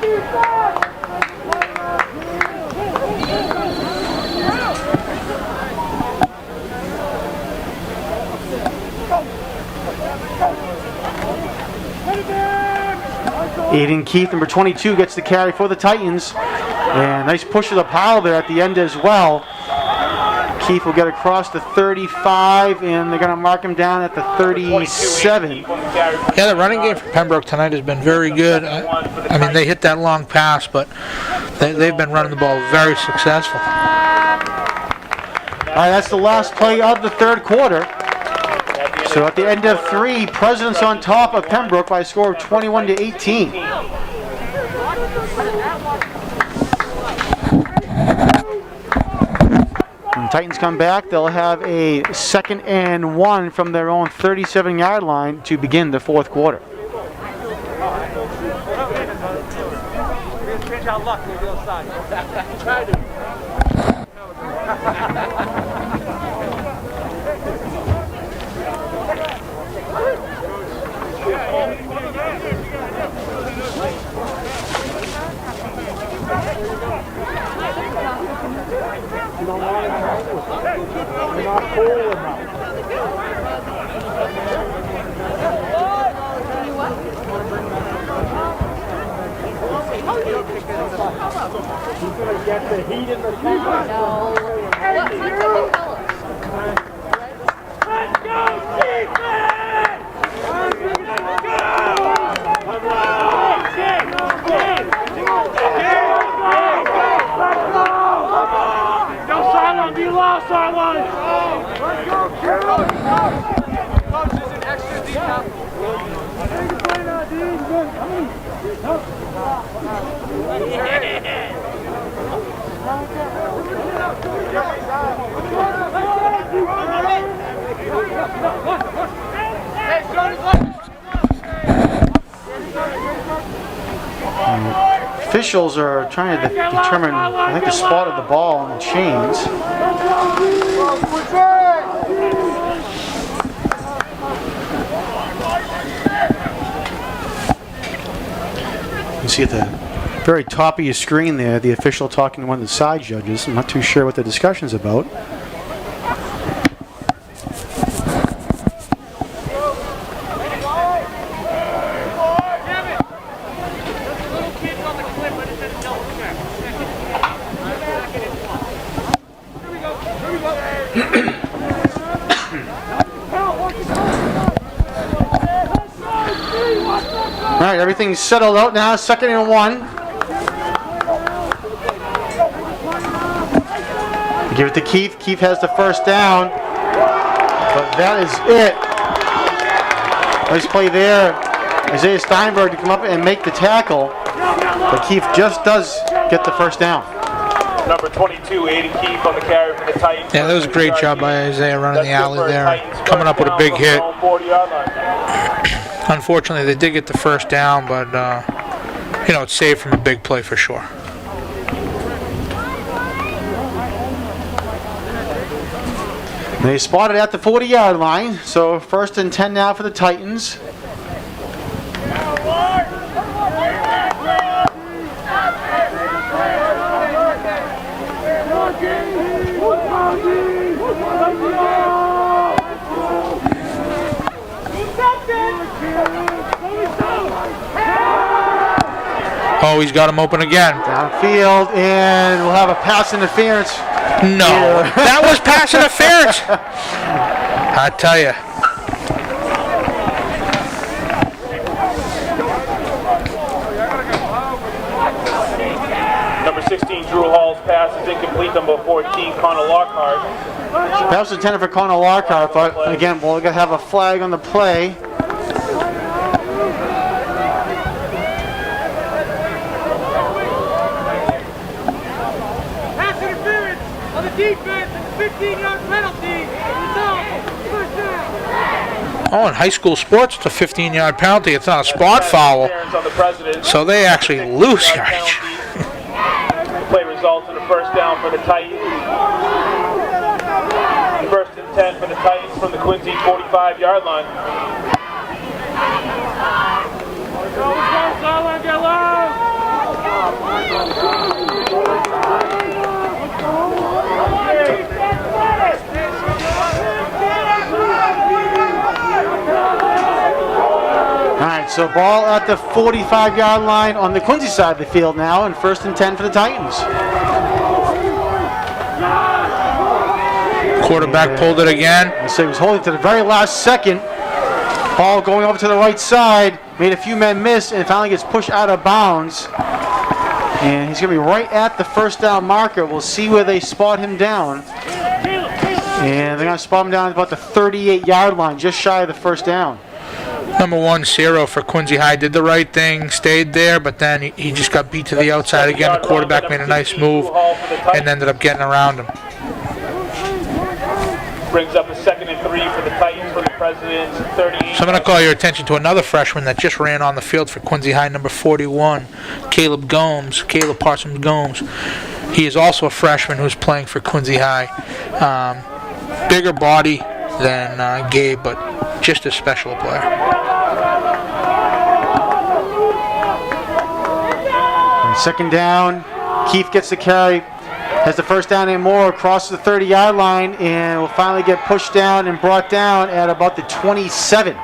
Aiden Keith, number 22, gets the carry for the Titans. And nice push of the pile there at the end as well. Keith will get across the 35, and they're going to mark him down at the 37. Yeah, the running game for Pembroke tonight has been very good. I mean, they hit that long pass, but they've been running the ball very successful. All right, that's the last play of the third quarter. So at the end of 3, Presidents on top of Pembroke by a score of 21-18. When the Titans come back, they'll have a 2nd and 1 from their own 37-yard line to begin the fourth quarter. Get the heat in the car. No. Let's go, defense! Let's go! Come on! No sideline, be lost, sideline! Let's go, kid! Coach, is an extra decal. Officials are trying to determine, I think, the spot of the ball on the chains. You can see at the very top of your screen there, the official talking to one of the side judges. I'm not too sure what the discussion's about. All right, everything's settled out now. 2nd and 1. Give it to Keith. Keith has the first down. But that is it. Nice play there. Isaiah Steinberg to come up and make the tackle. But Keith just does get the first down. Number 22, Aiden Keith on the carry for the Titans. Yeah, that was a great job by Isaiah running the alley there, coming up with a big hit. Unfortunately, they did get the first down, but it's saved from a big play for sure. They spotted at the 40-yard line, so 1st and 10 now for the Titans. Oh, he's got him open again. Downfield, and we'll have a pass interference. No, that was pass interference. I tell you. Number 16, Drew Hall's pass is incomplete. Number 14, Connor Lockhart. Pass was intended for Connor Lockhart, but again, we're going to have a flag on the play. Pass interference on the defense, 15-yard penalty. First down. Oh, in high school sports, it's a 15-yard penalty. It's not a spot foul, Interference on the Presidents. so they actually lose yardage. Play results in a first down for the Titans. 1st and 10 for the Titans from the Quincy 45-yard line. Go, sideline, get low. All right, so ball at the 45-yard line on the Quincy side of the field now, and 1st and 10 for the Titans. Quarterback pulled it again. So he was holding to the very last second. Ball going over to the right side, made a few men miss, and finally gets pushed out of bounds. And he's going to be right at the 1st down marker. We'll see where they spot him down. And they're going to spot him down at about the 38-yard line, just shy of the 1st down. Number 1, Ciro for Quincy High did the right thing, stayed there, but then he just got beat to the outside again. The quarterback made a nice move and ended up getting around him. Brings up a 2nd and 3 for the Titans for the Presidents. 38. So I'm going to call your attention to another freshman that just ran on the field for Quincy High, number 41, Caleb Parsons Gomes. He is also a freshman who's playing for Quincy High. Bigger body than Gabe, but just a special player. And 2nd down, Keith gets the carry, has the 1st down and more, crosses the 30-yard line, and will finally get pushed down and brought down at about the 27.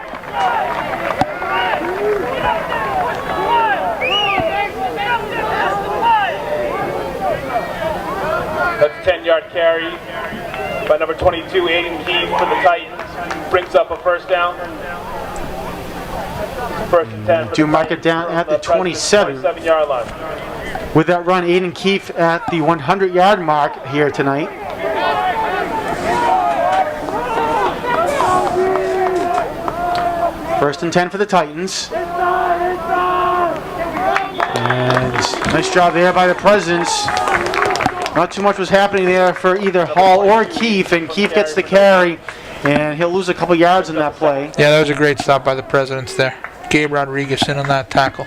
That's a 10-yard carry by number 22, Aiden Keefe for the Titans. Brings up a 1st down. 1st and 10 for Do the mark it Titans down from at the 27. 27-yard line. With that run, Aiden Keefe at the 100-yard mark here tonight. First and 10 for the Titans. And nice job there by the Presidents. Not too much was happening there for either Hall or Keefe, and Keefe gets the carry, and he'll lose a couple yards in that play. Yeah, that was a great stop by the Presidents there. Gabe Rodriguez in on that tackle.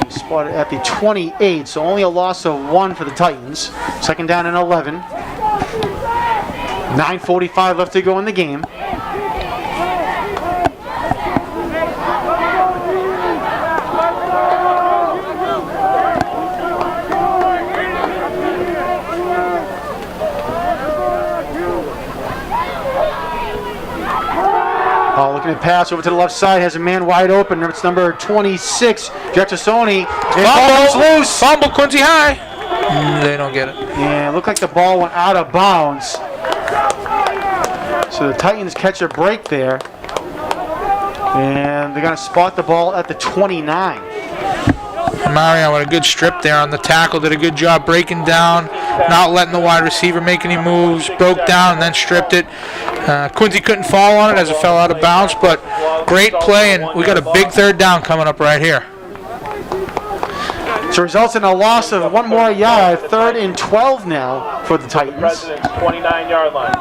Spotted at the 28, so only a loss of 1 for the Titans. 2nd down and 11. 9:45 left to go in the game. Looking to pass over to the left side, has a man wide open. It's number 26, Jetsasoni. Fumble loose. Fumble Quincy High. They don't get it. Yeah, it looked like the ball went out of bounds. So the Titans catch a break there. And they're going to spot the ball at the 29. Mario with a good strip there on the tackle. Did a good job breaking down, not letting the wide receiver make any moves. Broke down and then stripped it. Quincy couldn't fall on it as it fell out of bounds, but great play, and we got a big 3rd down coming up right here. So results in a loss of 1 more yard. 3rd and 12 now for the Titans. President's 29-yard line.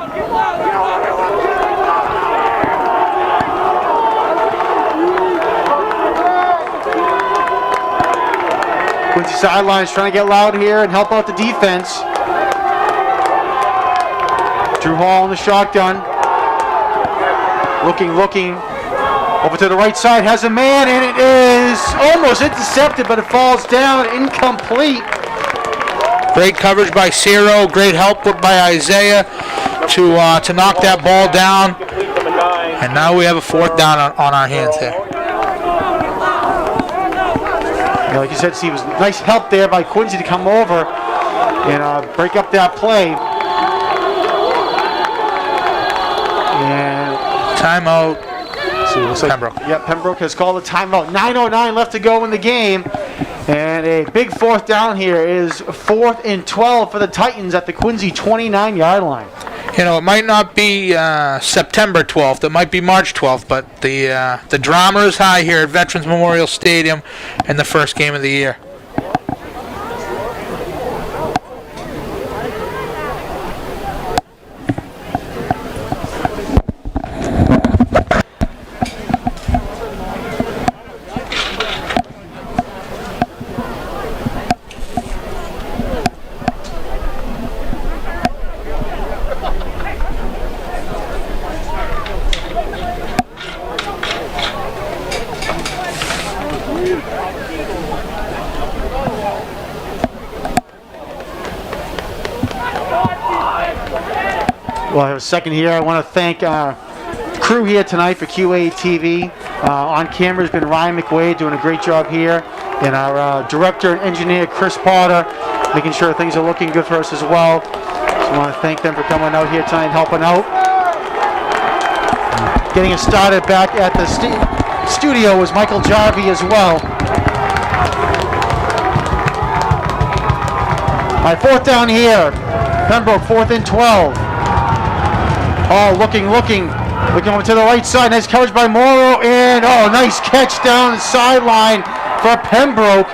Quincy sidelines trying to get loud here and help out the defense. Drew Hall in the shotgun. Looking. Over to the right side, has a man, and it is almost intercepted, but it falls down, incomplete. Great coverage by Ciro. Great help by Isaiah to knock that ball down. And now we have a 4th down on our hands here. Yeah, like you said, Steve, it was nice help there by Quincy to come over and break up that play. And timeout. see, looks like Pembroke. Yeah, Pembroke has called a timeout. 9:09 left to go in the game. And a big 4th down here is 4th and 12 for the Titans at the Quincy 29-yard line. You know, it might not be September 12th. It might be March 12th, but the drama is high here at Veterans Memorial Stadium in the first game of the year. Well, I have a second here. I want to thank crew here tonight for QA TV. On camera has been Ryan McWade doing a great job here. And our director and engineer, Chris Potter, making sure things are looking good for us as well. So I want to thank them for coming out here tonight and helping out. Getting us started back at the studio was Michael Jarvie as well. All right, 4th down here. Pembroke, 4th and 12. Oh, looking over to the right side. Nice coverage by Morrow, and nice catch down the sideline for Pembroke.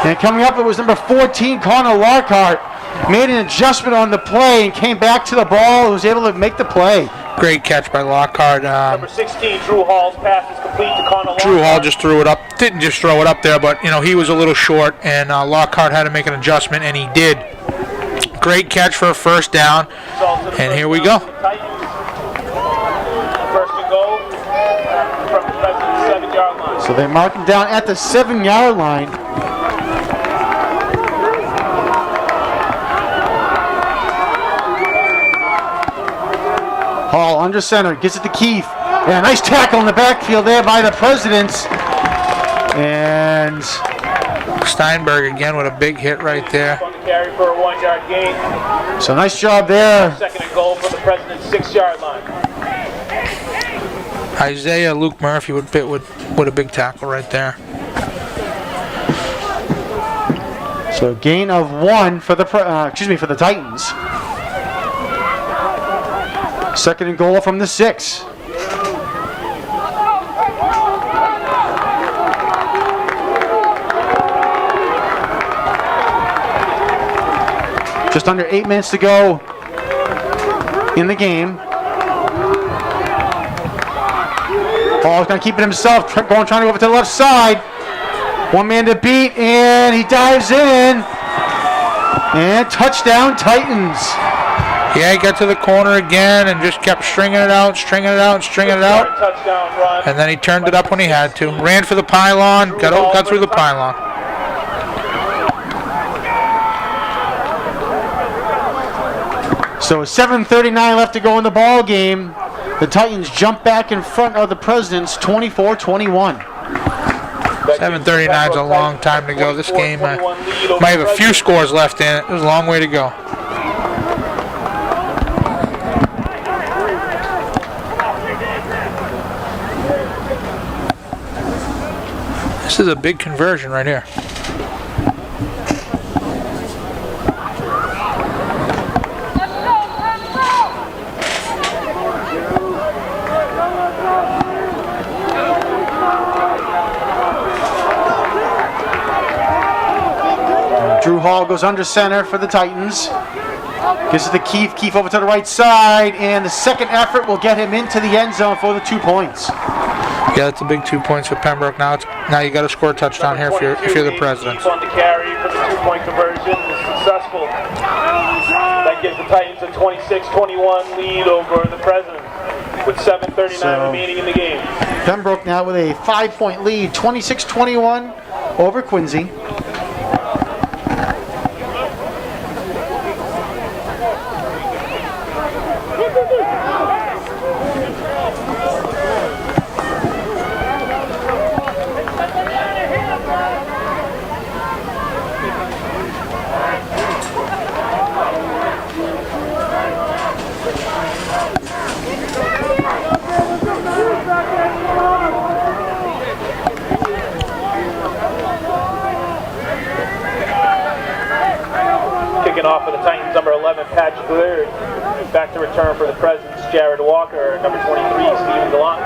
And coming up, it was number 14, Connor Lockhart. Made an adjustment on the play and came back to the ball and was able to make the play. Great catch by Lockhart. Number 16, Drew Hall's pass is complete to Connor Lockhart. Drew Hall just threw it up. Didn't just throw it up there, but, you know, he was a little short, and Lockhart had to make an adjustment, and he did. Great catch for a 1st down, and here we go. First and goal from the 7-yard line. So they mark him down at the 7-yard line. Hall under center, gets it to Keith. Yeah, nice tackle in the backfield there by the Presidents. And Steinberg again with a big hit right there. On the carry for a 1-yard gain. so nice job there. Second and goal for the President's 6-yard line. Isaiah Luke Murphy with a big tackle right there. So gain of 1 for the for the Titans. Second and goal from the 6. Just under 8 minutes to go in the game. Hall's going to keep it himself, trying to go over to the left side. One man to beat, and he dives in. And touchdown, Titans. Yeah, he got to the corner again and just kept stringing it out. Touchdown run. And then he turned it up when he had to. Ran for the pylon, got through the pylon. So 7:39 left to go in the ball game. The Titans jump back in front of the Presidents, 24-21. 7:39 is a long time to go. This game might have a few scores left in it. There's a long way to go. This is a big conversion right here. Drew Hall goes under center for the Titans. Gives it to Keith. Keith over to the right side, and the second effort will get him into the end zone for the 2 points. Yeah, that's a big 2 points for Pembroke. Now it's Now you got to score a touchdown here if you're the Presidents. On the carry for the 2-point conversion is successful. That gives the Titans a 26-21 lead over the Presidents with 7:39 remaining in the game. Pembroke now with a 5-point lead, 26-21 over Quincy. Kicking off for the Titans, number 11, Patrick Leary. Back to return for the Presidents, Jared Walker. Number 23, Stephen Gallant.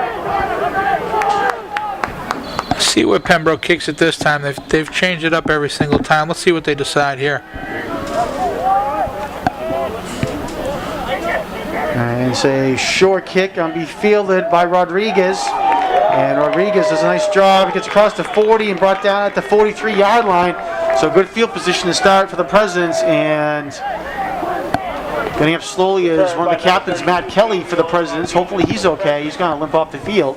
See what Pembroke kicks at this time. They've changed it up every single time. Let's see what they decide here. And it's a short kick on be fielded by Rodriguez. And Rodriguez does a nice job. He gets across the 40 and brought down at the 43-yard line. So good field position to start for the Presidents. And getting up slowly is one of the captains, Matt Kelly, for the Presidents. Hopefully he's okay. He's going to limp off the field.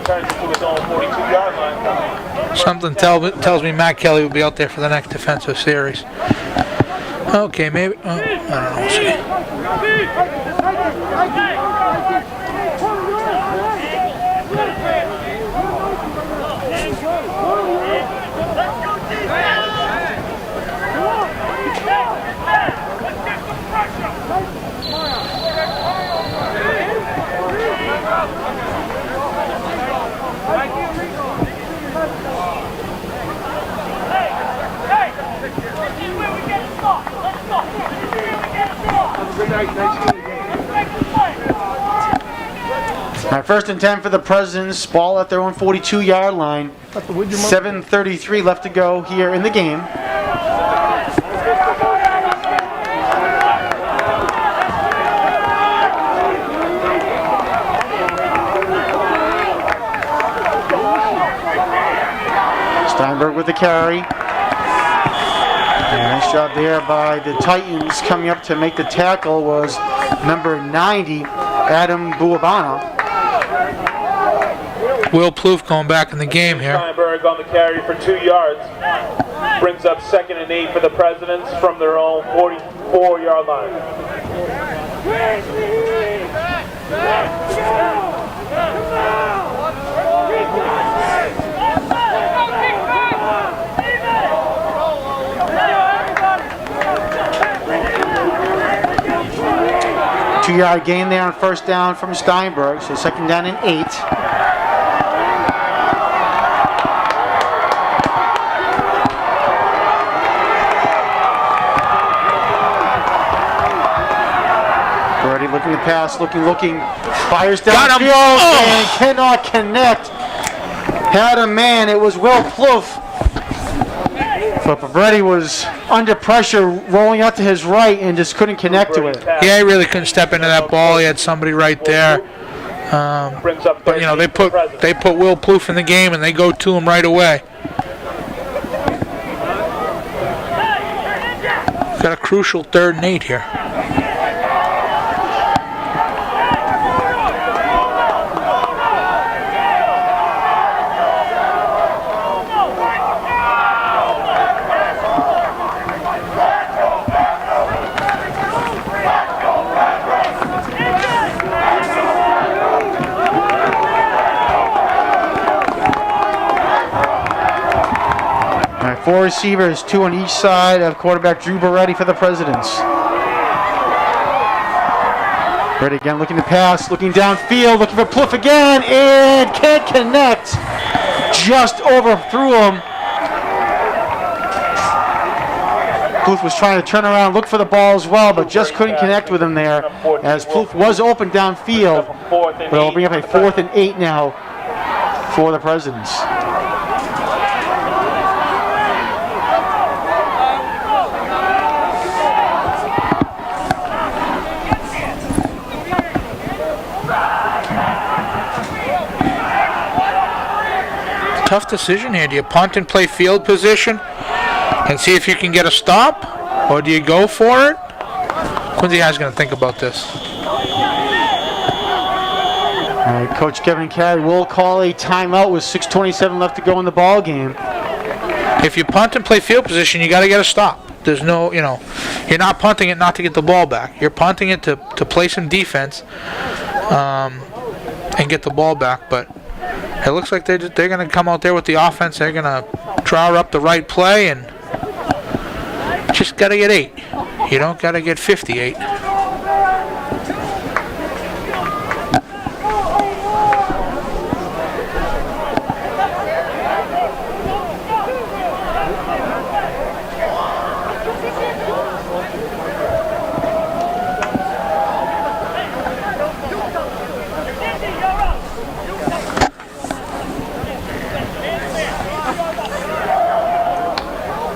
Turns to his own 42-yard line. Something tells me Matt Kelly will be out there for the next defensive series. Okay, maybe. I don't know. We'll see. All right, 1st and 10 for the Presidents. Ball at their own 42-yard line. 7:33 left to go here in the game. Steinberg with the carry. And nice job there by the Titans. Coming up to make the tackle was number 90, Adam Buabana. Will Plouffe going back in the game here. Steinberg on the carry for 2 yards. Brings up 2nd and 8 for the Presidents from their own 44-yard line. Two-yard gain there on 1st down from Steinberg, so 2nd down and 8. Already looking to pass, looking, fires Got him. downfield Oh. and cannot connect. Had a man, it was Will Plouffe. But Pabretti was under pressure, rolling out to his right, and just couldn't connect to it. Yeah, he really couldn't step into that ball. He had somebody right there. Brings up But you know, they put Will Plouffe in the game and they go to him right away. Got a crucial 3rd and 8 here. All right, 4 receivers, 2 on each side of quarterback Drew Beretti for the Presidents. Beretti again looking to pass, looking downfield, looking for Plouffe again, and can't connect. Just overthrew him. Plouffe was trying to turn around, look for the ball as well, but just couldn't connect with him there, as Plouffe was open downfield. But it'll bring up a 4th and 8 now for the Presidents. Tough decision here. Do you punt and play field position and see if you can get a stop? Or do you go for it? Quincy High's going to think about this. All right, Coach Kevin Carey will call a timeout with 6:27 left to go in the ball game. If you punt and play field position, you got to get a stop. There's no, you're not punting it not to get the ball back. You're punting it to play some defense and get the ball back. But it looks like they're going to come out there with the offense. They're going to draw up the right play and just got to get 8. You don't got to get 58.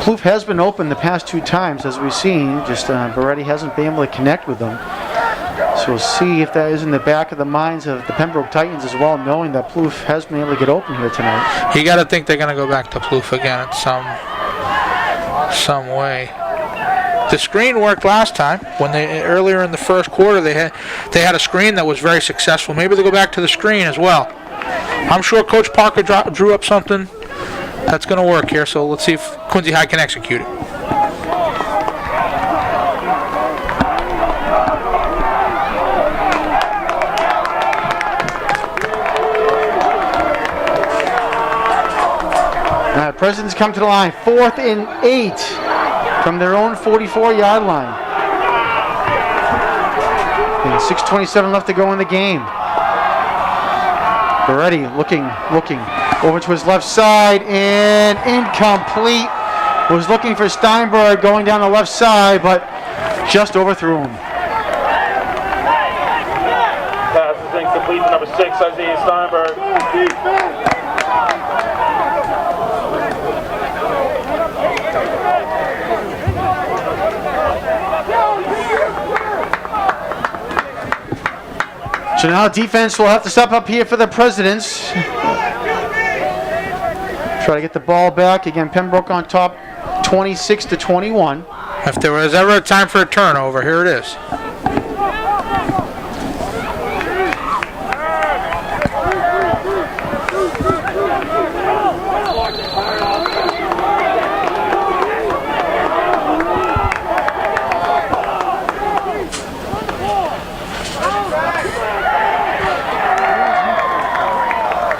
Plouffe has been open the past 2 times, as we've seen. Just Beretti hasn't been able to connect with them. So we'll see if that is in the back of the minds of the Pembroke Titans as well, knowing that Plouffe has been able to get open here tonight. You got to think they're going to go back to Plouffe again at some way. The screen worked last time when earlier in the first quarter they had a screen that was very successful. Maybe they'll go back to the screen as well. I'm sure Coach Parker drew up something that's going to work here, so let's see if Quincy High can execute it. All right, Presidents come to the line. 4th and 8 from their own 44-yard line. And 6:27 left to go in the game. Beretti looking over to his left side and incomplete. Was looking for Steinberg going down the left side, but just overthrew him. Pass is incomplete to number 6, Isaiah Steinberg. So now defense will have to step up here for the Presidents. Try to get the ball back. Again, Pembroke on top, 26-21. If there was ever a time for a turnover, here it is.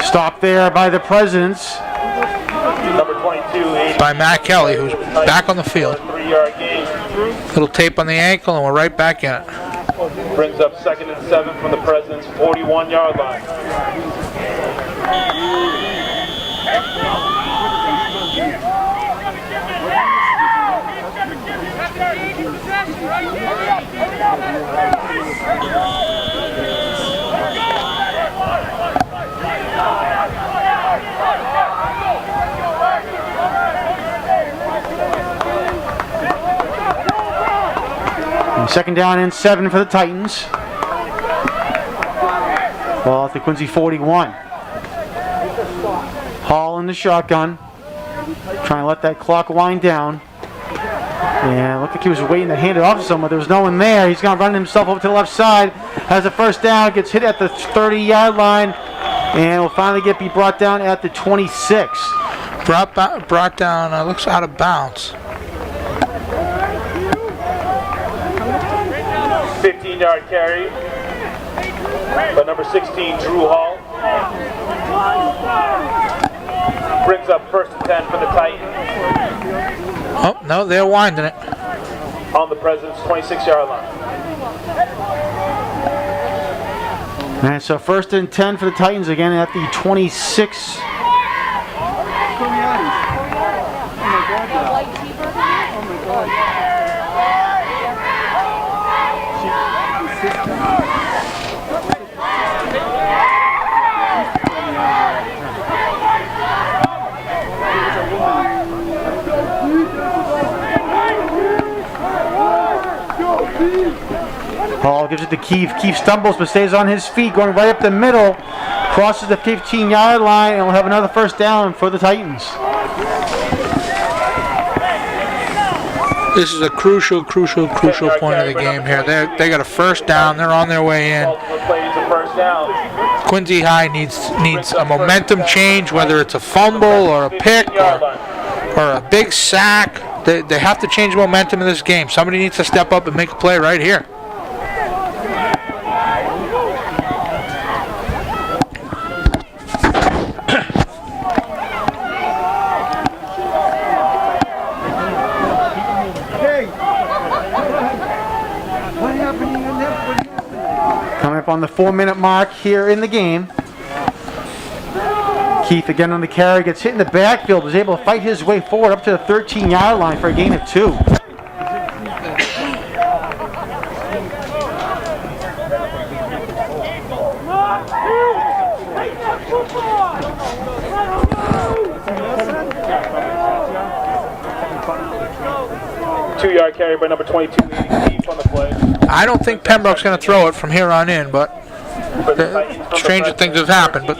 Stop there by the Presidents. Number 22, By Matt Kelly, who's back on the field. 3-yard gain. Little tape on the ankle, and we're right back in it. Brings up 2nd and 7 from the President's 41-yard line. And 2nd down and 7 for the Titans. Ball at the Quincy 41. Hall in the shotgun. Trying to let that clock wind down. And looked like he was waiting to hand it off to someone. There was no one there. He's going to run himself over to the left side. Has a first down. Gets hit at the 30-yard line. And will finally be brought down at the 26. Brought down, looks out of bounds. 15-yard carry by number 16, Drew Hall. Brings up 1st and 10 for the Titans. Oh, no, they're winding it. On the President's 26-yard line. And so 1st and 10 for the Titans again at the 26. Hall gives it to Keefe. Keefe stumbles but stays on his feet, going right up the middle. Crosses the 15-yard line, and we'll have another first down for the Titans. This is a crucial point of the game here. They got a first down. They're on their way in. Quincy High needs a momentum change, whether it's a fumble or a pick or a big sack. They have to change momentum in this game. Somebody needs to step up and make a play right here. Coming up on the 4-minute mark here in the game. Keith again on the carry, gets hit in the backfield, was able to fight his way forward up to the 13-yard line for a gain of 2. Two-yard carry by number 22, Keith on the play. I don't think Pembroke's going to throw it from here on in, but stranger things have happened. But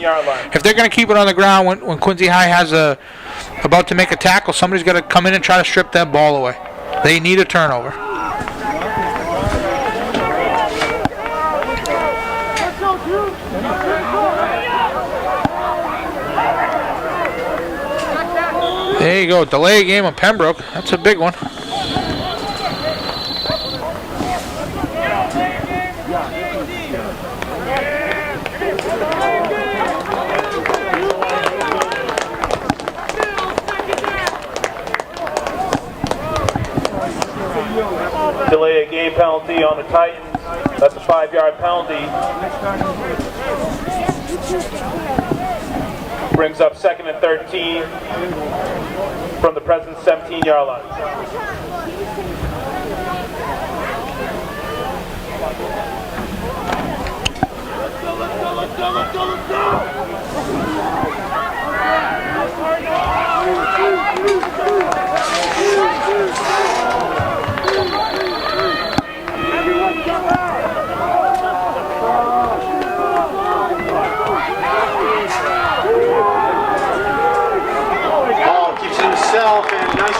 if they're going to keep it on the ground when Quincy High has about to make a tackle, somebody's got to come in and try to strip that ball away. They need a turnover. There you go, delay a game on Pembroke. That's a big one. Delay a game penalty on the Titans. That's a 5-yard penalty. Brings up 2nd and 13 from the President's 17-yard line. Let's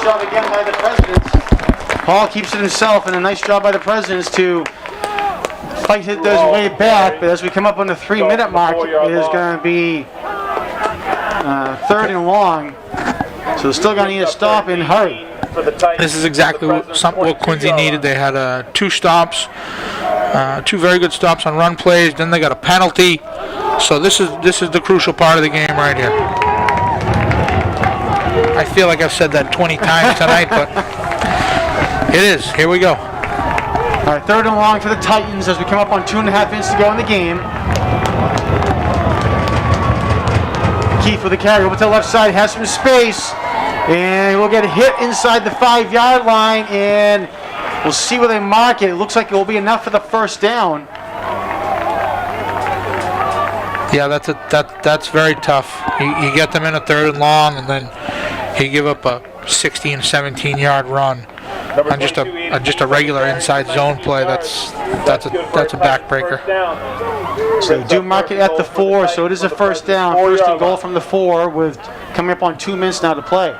Job again by the Presidents. Paul keeps it himself, and a nice job by the Presidents to fight those way back. But as we come up on the 3-minute mark, it is going to be 3rd and long. So they're still going to need a stop and hurry. This is exactly what Quincy needed. They had 2 stops, 2 very good stops on run plays. Then they got a penalty. So this is the crucial part of the game right here. I feel like I've said that 20 times tonight, but it is. Here we go. All right, 3rd and long for the Titans as we come up on 2.5 minutes to go in the game. Keith with the carry over to the left side, has some space, and we'll get a hit inside the 5-yard line, and we'll see where they mark it. It looks like it will be enough for the first down. Yeah, that's very tough. You get them in a 3rd and long, and then you give up a 16, 17-yard run on just a regular inside zone play. That's a backbreaker. So they do mark it at the 4, so it is a first down. First and goal from the 4 with coming up on 2 minutes now to play.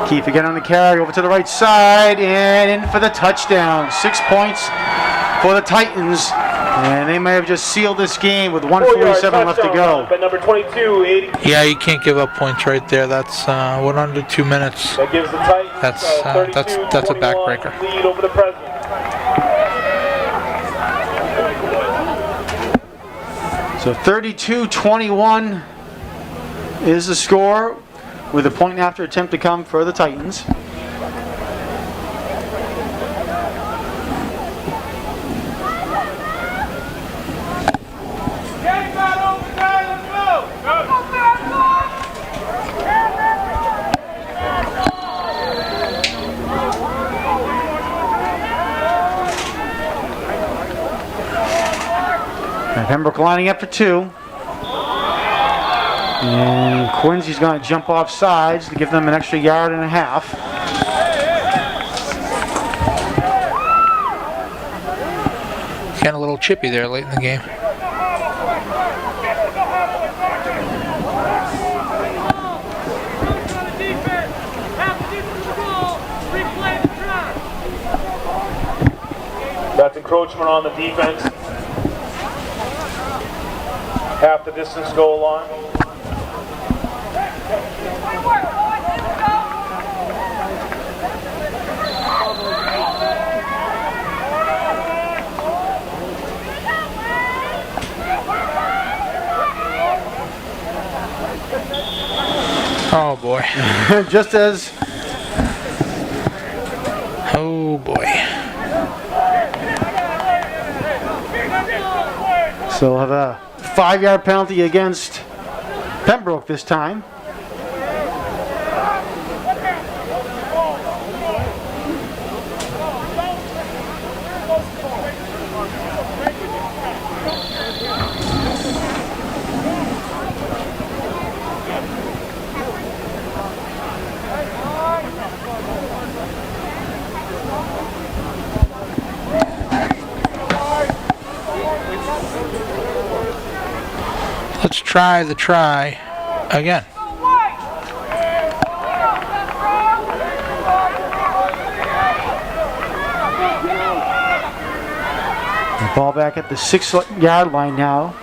Keith again on the carry over to the right side and in for the touchdown. 6 points for the Titans, and they may have just sealed this game with 1:47 left to go. But number 22, 80. Yeah, you can't give up points right there. That's 1 under 2 minutes. That gives the Titans That's a backbreaker. Lead over the President. So 32-21 is the score, with a point after attempt to come for the Titans. And Pembroke lining up for 2. And Quincy's going to jump off sides to give them an extra yard and a half. Getting a little chippy there late in the game. That's encroachment on the defense. Half the distance goal line. Oh boy. Just as Oh boy. so we'll have a 5-yard penalty against Pembroke this time. Let's try the try again. The ball back at the 6-yard line now.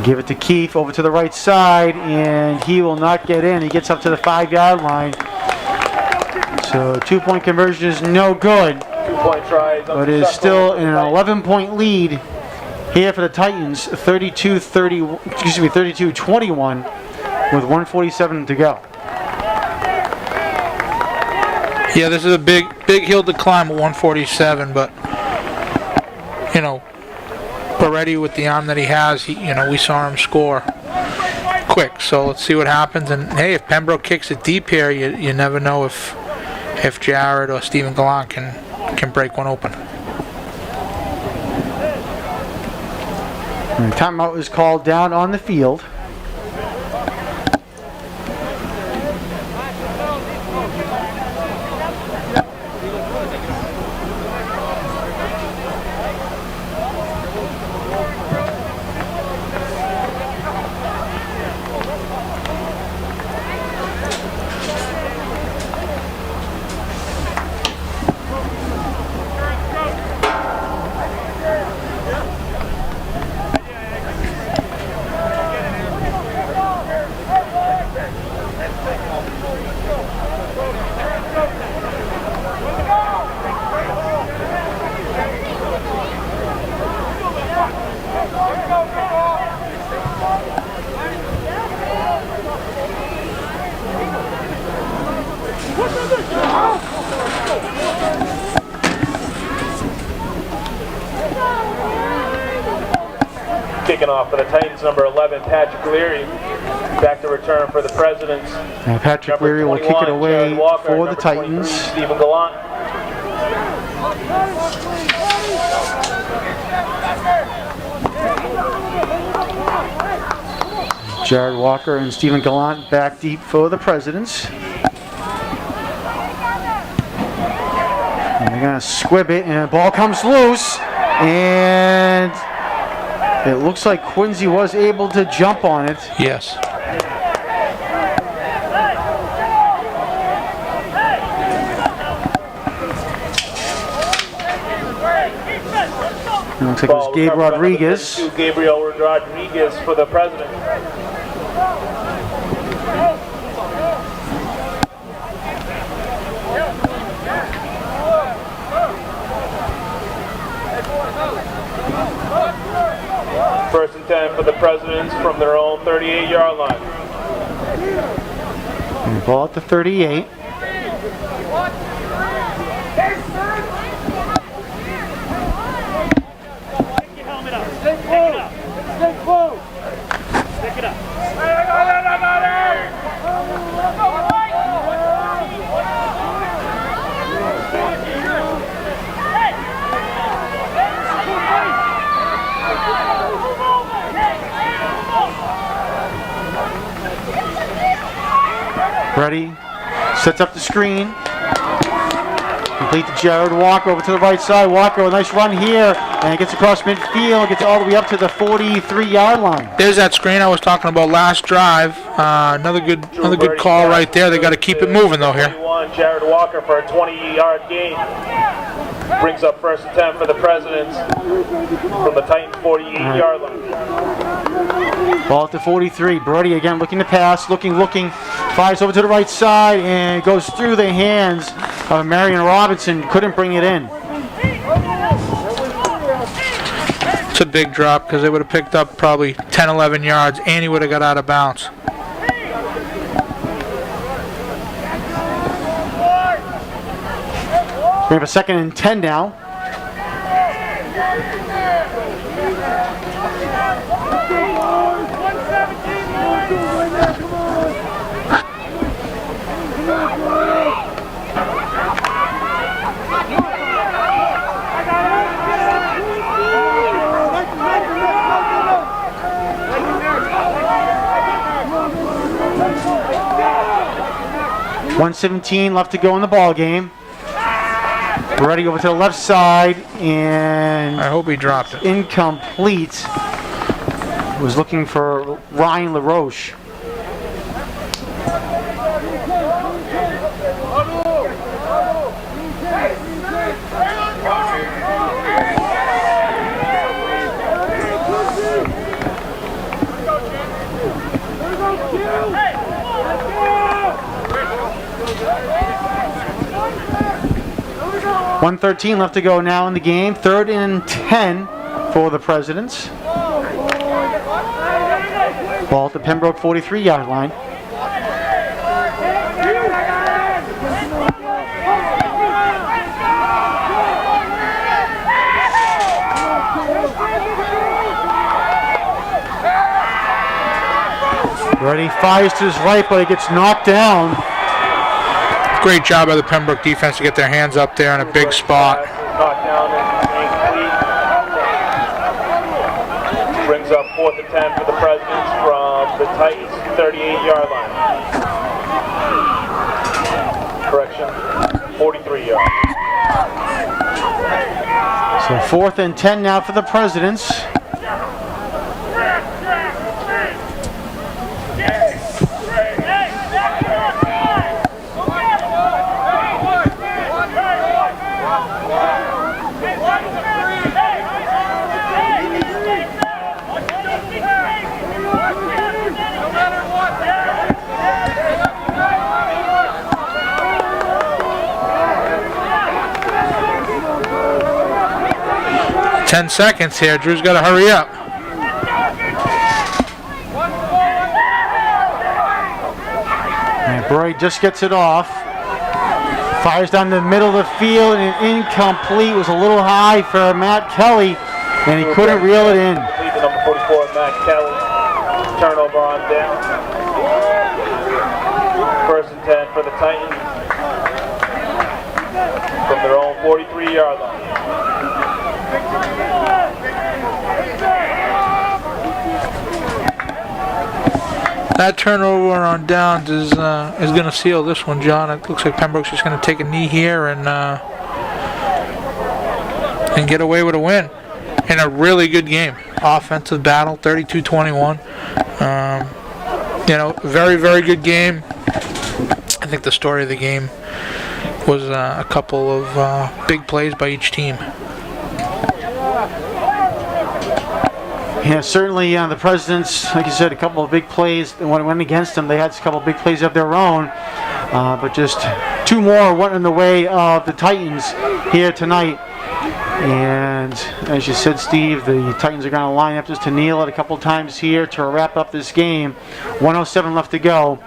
Give it to Keefe over to the right side, and he will not get in. He gets up to the 5-yard line. So 2-point conversion is no good, 2-point try. but it is still an 11-point lead here for the Titans. 32-21 with 1:47 to go. Yeah, this is a big hill to climb at 147, but you know, Peretti with the arm that he has, we saw him score quick. So let's see what happens. And hey, if Pembroke kicks it deep here, you never know if Jared or Stephen Gallant can break one open. And timeout is called down on the field. Kicking off for the Titans, number 11, Patrick Leary. Back to return for the Presidents. Now Patrick Number Leary will kick 21, it away Jared Walker, for the number 23, Titans. Stephen Gallant. Jared Walker and Stephen Gallant back deep for the Presidents. And they're going to squib it, and the ball comes loose. And it looks like Quincy was able to jump on it. Yes. It looks like it was Gabe Rodriguez. Gabriel Rodriguez for the President. First and 10 for the Presidents from their own 38-yard line. And the ball at the 38. Ready, sets up the screen. Complete to Jared Walker over to the right side. Walker, a nice run here, and gets across midfield, gets all the way up to the 43-yard line. There's that screen I was talking about last drive. Another good call right there. They got to keep it moving though here. 21, Jared Walker for a 20-yard gain. Brings up first and 10 for the Presidents from the Titans 48-yard line. Ball at the 43. Brody again looking to pass, looking, fires over to the right side and goes through the hands of Marion Robinson. Couldn't bring it in. It's a big drop because they would have picked up probably 10, 11 yards and he would have got out of bounds. We have a 2nd and 10 now. .117 left to go in the ball game. Ready over to the left side, and I hope he dropped it. Incomplete. Was looking for Ryan LaRoche. .113 left to go now in the game. 3rd and 10 for the Presidents. Ball at the Pembroke 43-yard line. Ready, fires to his right, but it gets knocked down. Great job by the Pembroke defense to get their hands up there in a big spot. Knocked down and incomplete. Brings up 4th and 10 for the Presidents from the Titans 38-yard line. Correction, 43 yards. So 4th and 10 now for the Presidents. Ten seconds here. Drew's got to hurry up. And Brody just gets it off. Fires down the middle of the field and incomplete. Was a little high for Matt Kelly, and he couldn't reel it in. Complete to number 44, Matt Kelly. Turnover on down. 1st and 10 for the Titans from their own 43-yard line. That turnover on downs is going to seal this one, John. It looks like Pembroke's just going to take a knee here and get away with a win in a really good game. Offensive battle, 32-21. Very, very good game. I think the story of the game was a couple of big plays by each team. Yeah, certainly the Presidents, like you said, a couple of big plays. When it went against them, they had a couple of big plays of their own. But just 2 more went in the way of the Titans here tonight. And as you said, Steve, the Titans are going to line up just to kneel it a couple times here to wrap up this game. 1:07 left to go.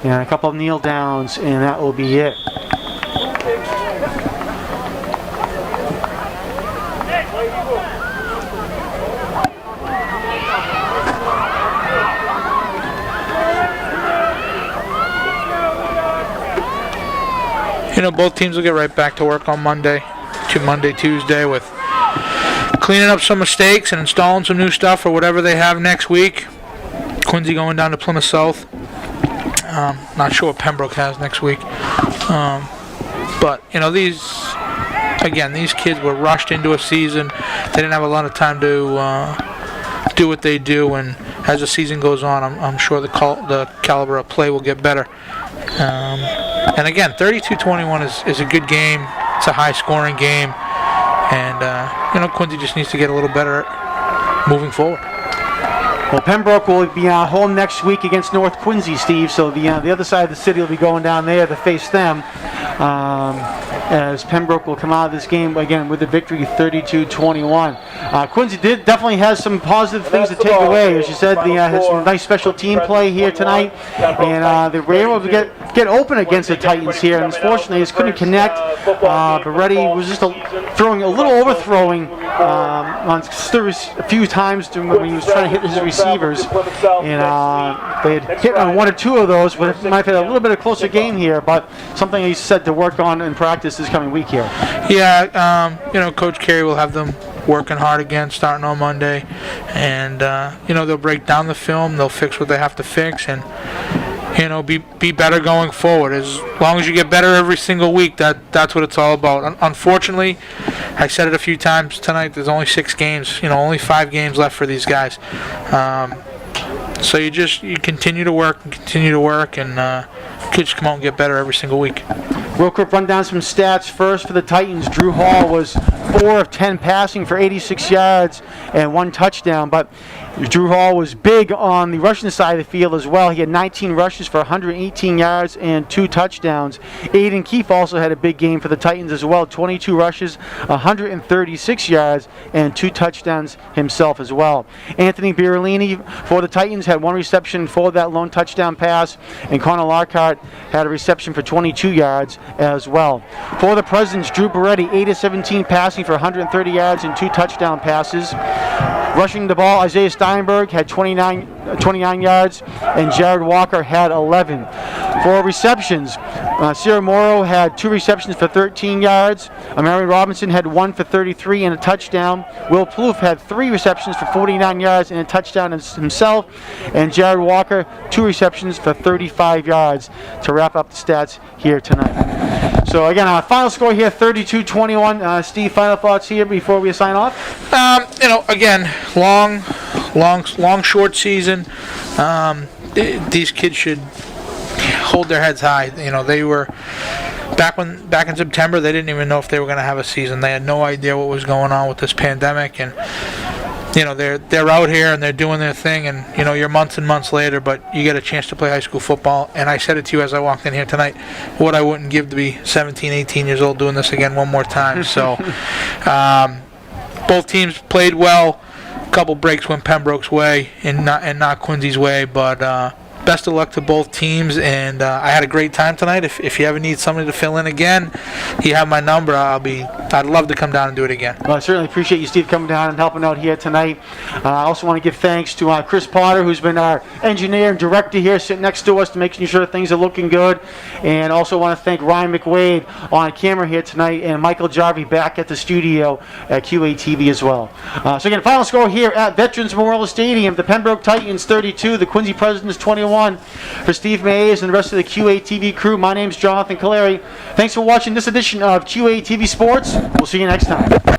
And a couple of kneel downs, and that will be it. Both teams will get right back to work on Monday, Tuesday, with cleaning up some mistakes and installing some new stuff or whatever they have next week. Quincy going down to Plymouth South. Not sure what Pembroke has next week. But, these kids were rushed into a season. They didn't have a lot of time to do what they do, and as the season goes on, I'm sure the caliber of play will get better. And again, 32-21 is a good game. It's a high-scoring game, and Quincy just needs to get a little better moving forward. Well, Pembroke will be home next week against North Quincy, Steve, so the other side of the city will be going down there to face them, as Pembroke will come out of this game, again, with a victory 32-21. Quincy definitely has some positive things to take away. As you said, they had some nice special team play here tonight, and they were able to get open against the Titans here, and unfortunately, they just couldn't connect. Beretti was just throwing a little overthrowing on a few times when he was trying to hit his receivers, and they had hit on one or two of those, but it might have had a little bit of closer game here, but something he said to work on in practice this coming week here. Yeah, Coach Carey will have them working hard again starting on Monday, and they'll break down the film, they'll fix what they have to fix, and be better going forward. As long as you get better every single week, that's what it's all about. Unfortunately, I said it a few times tonight, there's only 6 games, only 5 games left for these guys. So you continue to work and kids come out and get better every single week. Real quick run down some stats. First for the Titans, Drew Hall was 4 of 10 passing for 86 yards and 1 touchdown, but Drew Hall was big on the rushing side of the field as well. He had 19 rushes for 118 yards and 2 touchdowns. Aiden Keefe also had a big game for the Titans as well. 22 rushes, 136 yards, and 2 touchdowns himself as well. Anthony Birolini for the Titans had 1 reception for that lone touchdown pass, and Connor Larkart had a reception for 22 yards as well. For the Presidents, Drew Beretti, 8 of 17 passing for 130 yards and 2 touchdown passes. Rushing the ball, Isaiah Steinberg had 29 yards, and Jared Walker had 11. For receptions, Sierra Morrow had 2 receptions for 13 yards. Amari Robinson had 1 for 33 and a touchdown. Will Plouffe had 3 receptions for 49 yards and a touchdown himself. And Jared Walker, 2 receptions for 35 yards to wrap up the stats here tonight. So again, our final score here, 32-21. Steve, final thoughts here before we sign off? Again, long, short season. These kids should hold their heads high. They were back in September. They didn't even know if they were going to have a season. They had no idea what was going on with this pandemic, and they're out here and they're doing their thing, and you're months and months later, but you get a chance to play high school football. And I said it to you as I walked in here tonight, what I wouldn't give to be 17, 18 years old doing this again one more time. So both teams played well. A couple breaks went Pembroke's way and not Quincy's way, but best of luck to both teams, and I had a great time tonight. If you ever need somebody to fill in again, you have my number. I'd love to come down and do it again. Well, I certainly appreciate you, Steve, coming down and helping out here tonight. I also want to give thanks to Chris Potter, who's been our engineer and director here, sitting next to us to making sure things are looking good. And also want to thank Ryan McWade on camera here tonight, and Michael Jarvie back at the studio at QATV as well. So again, final score here at Veterans Memorial Stadium: the Pembroke Titans 32, the Quincy Presidents 21. For Steve Mays and the rest of the QATV crew, my name's Jonathan Caleri. Thanks for watching this edition of QATV Sports. We'll see you next time.